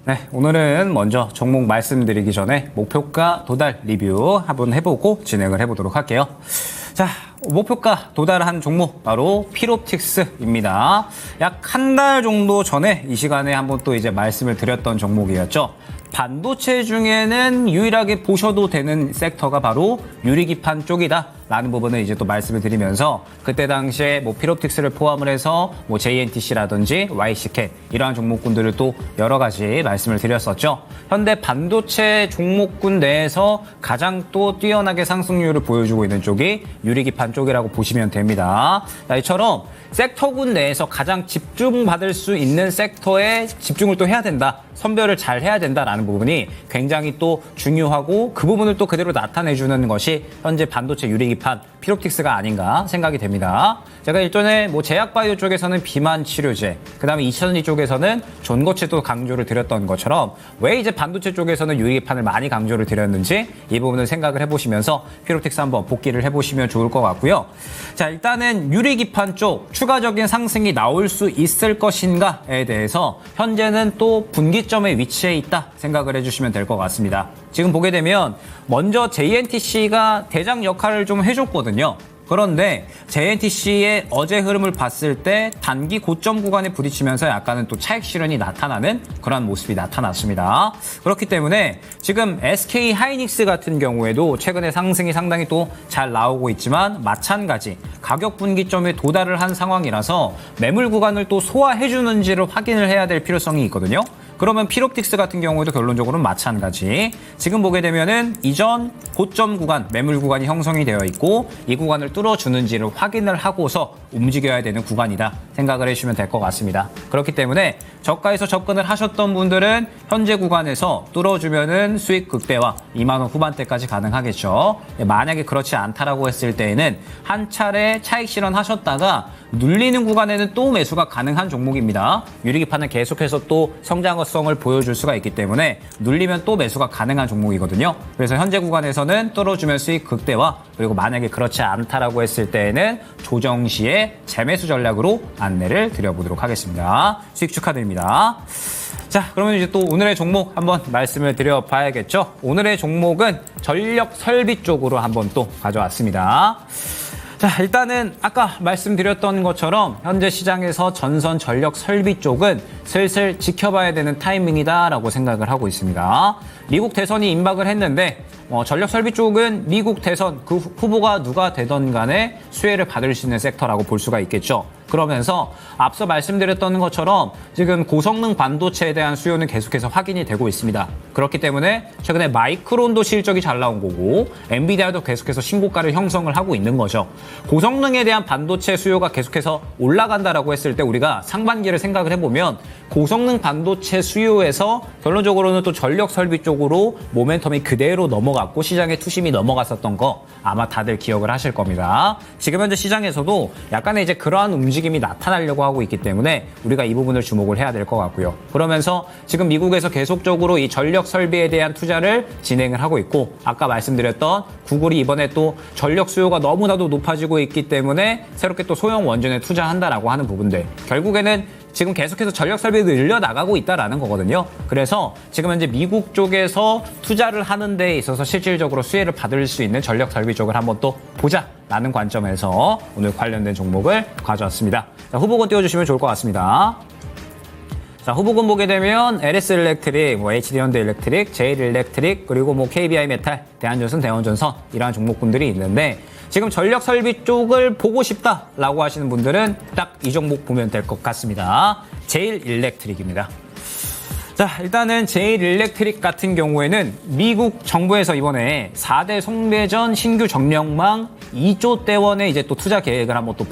네, 오늘은 먼저 종목 말씀드리기 전에 목표가 도달 리뷰 한번 해보고 진행을 해보도록 할게요. 자, 목표가 도달한 종목 바로 필옵틱스입니다. 약 한 달 정도 전에 이 시간에 한번 또 이제 말씀을 드렸던 종목이었죠. 반도체 중에는 유일하게 보셔도 되는 섹터가 바로 유리기판 쪽이다 라는 부분을 이제 또 말씀을 드리면서 그때 당시에 뭐 필옵틱스를 포함을 해서 뭐 JNTC라든지 YCK 이러한 종목군들을 또 여러 가지 말씀을 드렸었죠. 현대 반도체 종목군 내에서 가장 또 뛰어나게 상승률을 보여주고 있는 쪽이 유리기판 쪽이라고 보시면 됩니다. 자, 이처럼 섹터군 내에서 가장 집중받을 수 있는 섹터에 집중을 또 해야 된다. 선별을 잘 해야 된다라는 부분이 굉장히 또 중요하고 그 부분을 또 그대로 나타내주는 것이 현재 반도체 유리기판 필옵틱스가 아닌가 생각이 됩니다. 제가 일전에 뭐 제약바이오 쪽에서는 비만 치료제, 그 다음에 2000리 쪽에서는 전고체도 강조를 드렸던 것처럼 왜 이제 반도체 쪽에서는 유리기판을 많이 강조를 드렸는지 이 부분을 생각을 해보시면서 필옵틱스 한번 복기를 해보시면 좋을 것 같고요. 자, 일단은 유리기판 쪽 추가적인 상승이 나올 수 있을 것인가에 대해서 현재는 또 분기점에 위치해 있다 생각을 해주시면 될 것 같습니다. 지금 보게 되면 먼저 JNTC가 대장 역할을 좀 해줬거든요. 그런데 JNTC의 어제 흐름을 봤을 때 단기 고점 구간에 부딪히면서 약간은 또 차익 실현이 나타나는 그런 모습이 나타났습니다. 그렇기 때문에 지금 SK 하이닉스 같은 경우에도 최근에 상승이 상당히 또 잘 나오고 있지만 마찬가지 가격 분기점에 도달을 한 상황이라서 매물 구간을 또 소화해주는지를 확인을 해야 될 필요성이 있거든요. 그러면 필옵틱스 같은 경우에도 결론적으로는 마찬가지. 지금 보게 되면은 이전 고점 구간, 매물 구간이 형성이 되어 있고 이 구간을 뚫어주는지를 확인을 하고서 움직여야 되는 구간이다 생각을 해주시면 될 것 같습니다. 그렇기 때문에 저가에서 접근을 하셨던 분들은 현재 구간에서 뚫어주면은 수익 극대화 2만 원 후반대까지 가능하겠죠. 만약에 그렇지 않다라고 했을 때에는 한 차례 차익 실현하셨다가 눌리는 구간에는 또 매수가 가능한 종목입니다. 유리기판은 계속해서 또 성장을 전력성을 보여줄 수가 있기 때문에 눌리면 또 매수가 가능한 종목이거든요. 그래서 현재 구간에서는 뚫어주면 수익 극대화, 그리고 만약에 그렇지 않다라고 했을 때에는 조정 시에 재매수 전략으로 안내를 드려보도록 하겠습니다. 수익 축하드립니다. 자, 그러면 이제 또 오늘의 종목 한번 말씀을 드려봐야겠죠. 오늘의 종목은 전력 설비 쪽으로 한번 또 가져왔습니다. 자, 일단은 아까 말씀드렸던 것처럼 현재 시장에서 전선 전력 설비 쪽은 슬슬 지켜봐야 되는 타이밍이다라고 생각을 하고 있습니다. 미국 대선이 임박을 했는데 전력 설비 쪽은 미국 대선 그 후보가 누가 되던 간에 수혜를 받을 수 있는 섹터라고 볼 수가 있겠죠. 그러면서 앞서 말씀드렸던 것처럼 지금 고성능 반도체에 대한 수요는 계속해서 확인이 되고 있습니다. 그렇기 때문에 최근에 마이크론도 실적이 잘 나온 거고 엔비디아도 계속해서 신고가를 형성을 하고 있는 거죠. 고성능에 대한 반도체 수요가 계속해서 올라간다라고 했을 때 우리가 상반기를 생각을 해보면 고성능 반도체 수요에서 결론적으로는 또 전력 설비 쪽으로 모멘텀이 그대로 넘어갔고 시장의 투심이 넘어갔었던 거 아마 다들 기억을 하실 겁니다. 지금 현재 시장에서도 약간의 이제 그러한 움직임이 나타나려고 하고 있기 때문에 우리가 이 부분을 주목을 해야 될 것 같고요. 그러면서 지금 미국에서 계속적으로 이 전력 설비에 대한 투자를 진행을 하고 있고 아까 말씀드렸던 구글이 이번에 또 전력 수요가 너무나도 높아지고 있기 때문에 새롭게 또 소형 원전에 투자한다라고 하는 부분들 결국에는 지금 계속해서 전력 설비도 늘려나가고 있다라는 거거든요. 그래서 지금 현재 미국 쪽에서 투자를 하는 데 있어서 실질적으로 수혜를 받을 수 있는 전력 설비 쪽을 한번 또 보자라는 관점에서 오늘 관련된 종목을 가져왔습니다. 자, 후보군 띄워주시면 좋을 것 같습니다. 자, 후보군 보게 되면 LS 일렉트릭, HD현대 일렉트릭, 제일 일렉트릭, 그리고 KBI 메탈, 대한전선, 대원전선 이러한 종목군들이 있는데 지금 전력 설비 쪽을 보고 싶다라고 하시는 분들은 딱 이 종목 보면 될 것 같습니다. 제일 일렉트릭입니다. 자, 일단은 제일 일렉트릭 같은 경우에는 미국 정부에서 이번에 4대 송배전 신규 정력망 2조 대원의 이제 또 투자 계획을 한번 또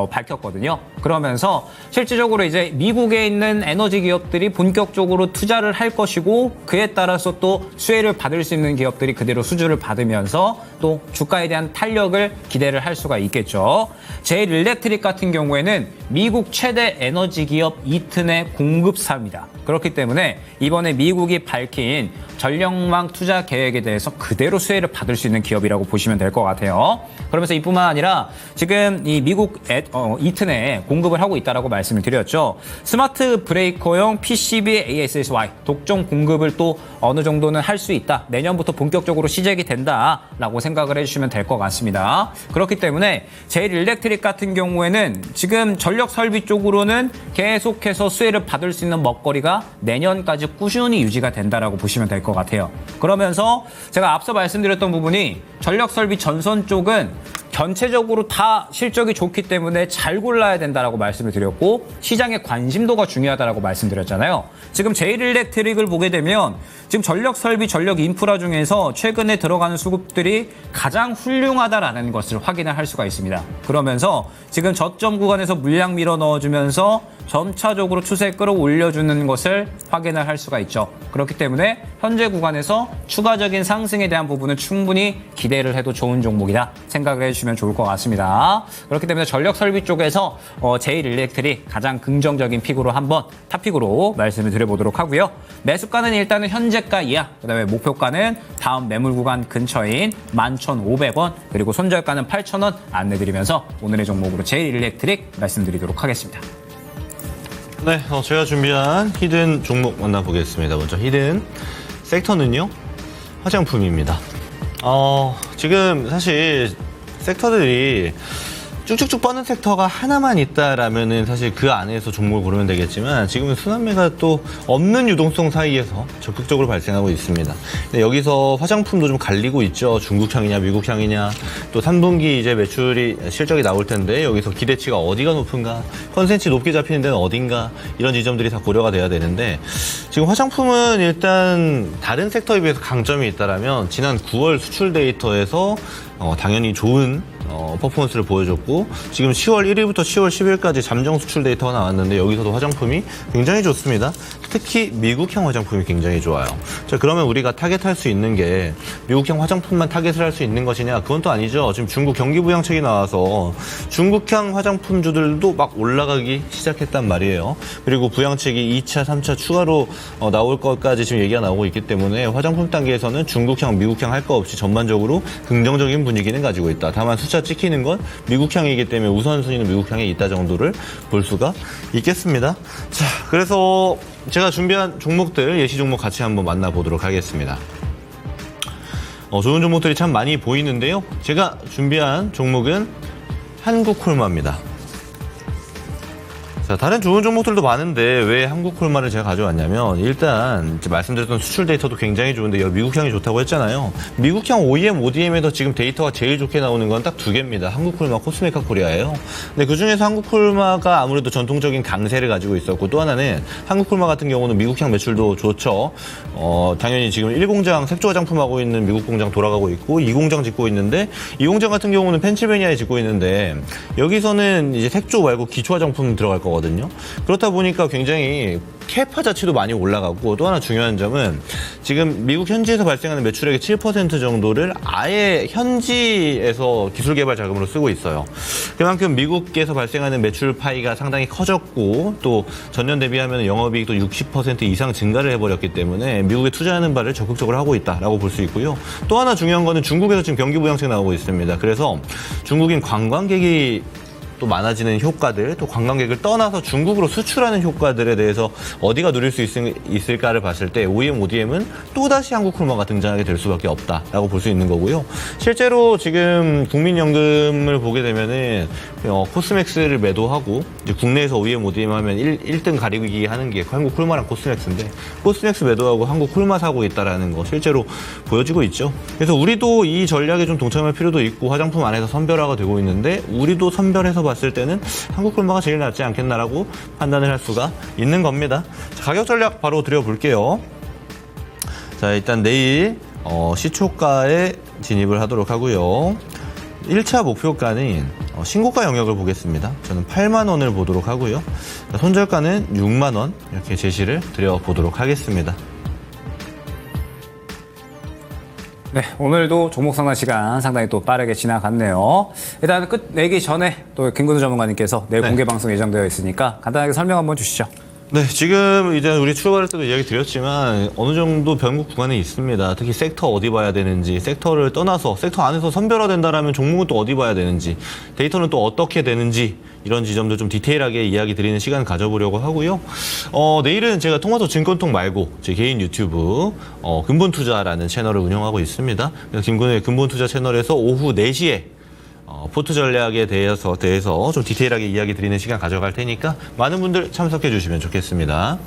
밝혔거든요. 그러면서 실질적으로 이제 미국에 있는 에너지 기업들이 본격적으로 투자를 할 것이고 그에 따라서 또 수혜를 받을 수 있는 기업들이 그대로 수주를 받으면서 또 주가에 대한 탄력을 기대를 할 수가 있겠죠. 제일 일렉트릭 같은 경우에는 미국 최대 에너지 기업 이튼의 공급사입니다. 그렇기 때문에 이번에 미국이 밝힌 전력망 투자 계획에 대해서 그대로 수혜를 받을 수 있는 기업이라고 보시면 될 것 같아요. 그러면서 이뿐만 아니라 지금 이 미국 이튼에 공급을 하고 있다라고 말씀을 드렸죠. 스마트 브레이커용 PCB ASSY 독점 공급을 또 어느 정도는 할 수 있다. 내년부터 본격적으로 시작이 된다라고 생각을 해주시면 될 것 같습니다. 그렇기 때문에 제일 일렉트릭 같은 경우에는 지금 전력 설비 쪽으로는 계속해서 수혜를 받을 수 있는 먹거리가 내년까지 꾸준히 유지가 된다라고 보시면 될 것 같아요. 그러면서 제가 앞서 말씀드렸던 부분이 전력 설비 전선 쪽은 전체적으로 다 실적이 좋기 때문에 잘 골라야 된다라고 말씀을 드렸고 시장의 관심도가 중요하다라고 말씀드렸잖아요. 지금 제일 일렉트릭을 보게 되면 지금 전력 설비, 전력 인프라 중에서 최근에 들어가는 수급들이 가장 훌륭하다라는 것을 확인을 할 수가 있습니다. 그러면서 지금 저점 구간에서 물량 밀어 넣어주면서 점차적으로 추세 끌어올려주는 것을 확인을 할 수가 있죠. 그렇기 때문에 현재 구간에서 추가적인 상승에 대한 부분은 충분히 기대를 해도 좋은 종목이다 생각을 해주시면 좋을 것 같습니다. 그렇기 때문에 전력 설비 쪽에서 제일 일렉트릭 가장 긍정적인 픽으로 한번 탑픽으로 말씀을 드려보도록 하고요. 매수가는 일단은 현재가 이하, 그다음에 목표가는 다음 매물 구간 근처인 11,500원, 그리고 손절가는 8,000원 안내드리면서 오늘의 종목으로 제일 일렉트릭 말씀드리도록 하겠습니다. 네, 제가 준비한 히든 종목 만나보겠습니다. 먼저 히든 섹터는요, 화장품입니다. 지금 사실 섹터들이 쭉쭉쭉 뻗는 섹터가 하나만 있다라면은 사실 그 안에서 종목을 고르면 되겠지만 지금은 순환매가 또 없는 유동성 사이에서 적극적으로 발생하고 있습니다. 근데 여기서 화장품도 좀 갈리고 있죠. 중국향이냐 미국향이냐, 또 3분기 이제 실적이 나올 텐데 여기서 기대치가 어디가 높은가, 컨센치 높게 잡히는 데는 어딘가, 이런 지점들이 다 고려가 돼야 되는데 지금 화장품은 일단 다른 섹터에 비해서 강점이 있다라면 지난 9월 수출 데이터에서 당연히 좋은 퍼포먼스를 보여줬고 지금 10월 1일부터 10월 10일까지 잠정 수출 데이터가 나왔는데 여기서도 화장품이 굉장히 좋습니다. 특히 미국향 화장품이 굉장히 좋아요. 자, 그러면 우리가 타겟할 수 있는 게 미국향 화장품만 타겟을 할 수 있는 것이냐? 그건 또 아니죠. 지금 중국 경기 부양책이 나와서 중국향 화장품주들도 막 올라가기 시작했단 말이에요. 그리고 부양책이 2차, 3차 추가로 나올 것까지 지금 얘기가 나오고 있기 때문에 화장품 단계에서는 중국향, 미국향 할 거 없이 전반적으로 긍정적인 분위기는 가지고 있다. 다만 숫자 찍히는 건 미국향이기 때문에 우선순위는 미국향에 있다 정도를 볼 수가 있겠습니다. 자, 그래서 제가 준비한 종목들, 예시 종목 같이 한번 만나보도록 하겠습니다. 좋은 종목들이 참 많이 보이는데요. 제가 준비한 종목은 한국콜마입니다. 자, 다른 좋은 종목들도 많은데 왜 한국콜마를 제가 가져왔냐면 일단 말씀드렸던 수출 데이터도 굉장히 좋은데 미국향이 좋다고 했잖아요. 미국향 OEM, ODM에서 지금 데이터가 제일 좋게 나오는 건 딱 두 개입니다. 한국콜마, 코스메카 코리아예요. 근데 그중에서 한국콜마가 아무래도 전통적인 강세를 가지고 있었고 또 하나는 한국콜마 같은 경우는 미국향 매출도 좋죠. 당연히 지금 1공장 색조 화장품 하고 있는 미국 공장 돌아가고 있고 2공장 짓고 있는데 2공장 같은 경우는 펜실베니아에 짓고 있는데 여기서는 이제 색조 말고 기초 화장품 들어갈 거거든요. 그렇다 보니까 굉장히 캐파 자체도 많이 올라가고 또 하나 중요한 점은 지금 미국 현지에서 발생하는 매출액의 7% 정도를 아예 현지에서 기술 개발 자금으로 쓰고 있어요. 그만큼 미국에서 발생하는 매출 파이가 상당히 커졌고 또 전년 대비하면 영업이익도 60% 이상 증가를 해버렸기 때문에 미국에 투자하는 바를 적극적으로 하고 있다라고 볼 수 있고요. 또 하나 중요한 거는 중국에서 지금 경기 부양책 나오고 있습니다. 그래서 중국인 관광객이 또 많아지는 효과들, 또 관광객을 떠나서 중국으로 수출하는 효과들에 대해서 어디가 누릴 수 있을까를 봤을 때 OEM, ODM은 또다시 한국콜마가 등장하게 될 수밖에 없다라고 볼 수 있는 거고요. 실제로 지금 국민연금을 보게 되면은 코스맥스를 매도하고 이제 국내에서 OEM, ODM 하면 1등 가리기 하는 게 한국콜마랑 코스맥스인데 코스맥스 매도하고 한국콜마 사고 있다라는 거 실제로 보여지고 있죠. 그래서 우리도 이 전략에 좀 동참할 필요도 있고 화장품 안에서 선별화가 되고 있는데 우리도 선별해서 봤을 때는 한국콜마가 제일 낫지 않겠나라고 판단을 할 수가 있는 겁니다. 자, 가격 전략 바로 드려볼게요. 자, 일단 내일 시초가에 진입을 하도록 하고요. 1차 목표가는 신고가 영역을 보겠습니다. 저는 8만 원을 보도록 하고요. 자, 손절가는 6만 원 이렇게 제시를 드려보도록 하겠습니다. 네, 오늘도 종목 상담 시간 상당히 또 빠르게 지나갔네요. 일단 끝내기 전에 또 김근우 전문가님께서 내일 네. 공개 방송 예정되어 있으니까 간단하게 설명 한번 주시죠. 네, 지금 이제 우리 출발할 때도 이야기 드렸지만 어느 정도 변곡 구간에 있습니다. 특히 섹터 어디 봐야 되는지, 섹터를 떠나서 섹터 안에서 선별화된다라면 종목은 또 어디 봐야 되는지, 데이터는 또 어떻게 되는지 이런 지점도 좀 디테일하게 이야기 드리는 시간 가져보려고 하고요. 내일은 제가 통화도 증권통 말고 제 개인 유튜브 근본투자라는 채널을 운영하고 있습니다. 그래서 김근우의 근본투자 채널에서 오후 4시에 포트 전략에 대해서 좀 디테일하게 이야기 드리는 시간 가져갈 테니까 많은 분들 참석해 주시면 좋겠습니다.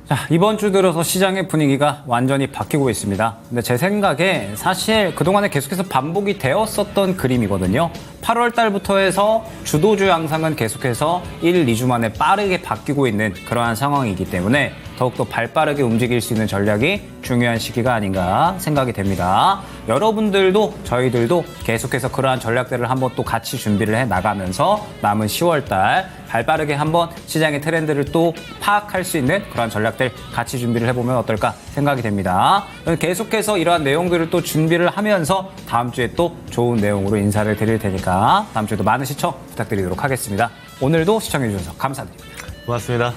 자, 이번 주 들어서 시장의 분위기가 완전히 바뀌고 있습니다. 근데 제 생각에 사실 그동안에 계속해서 반복이 되었었던 그림이거든요. 8월 달부터 해서 주도주 양상은 계속해서 1, 2주 만에 빠르게 바뀌고 있는 그러한 상황이기 때문에 더욱더 발빠르게 움직일 수 있는 전략이 중요한 시기가 아닌가 생각이 됩니다. 여러분들도 저희들도 계속해서 그러한 전략들을 한번 또 같이 준비를 해 나가면서 남은 10월 달 발빠르게 한번 시장의 트렌드를 또 파악할 수 있는 그런 전략들 같이 준비를 해보면 어떨까 생각이 됩니다. 계속해서 이러한 내용들을 또 준비를 하면서 다음 주에 또 좋은 내용으로 인사를 드릴 테니까 다음 주에도 많은 시청 부탁드리도록 하겠습니다. 오늘도 시청해주셔서 감사드립니다. 고맙습니다.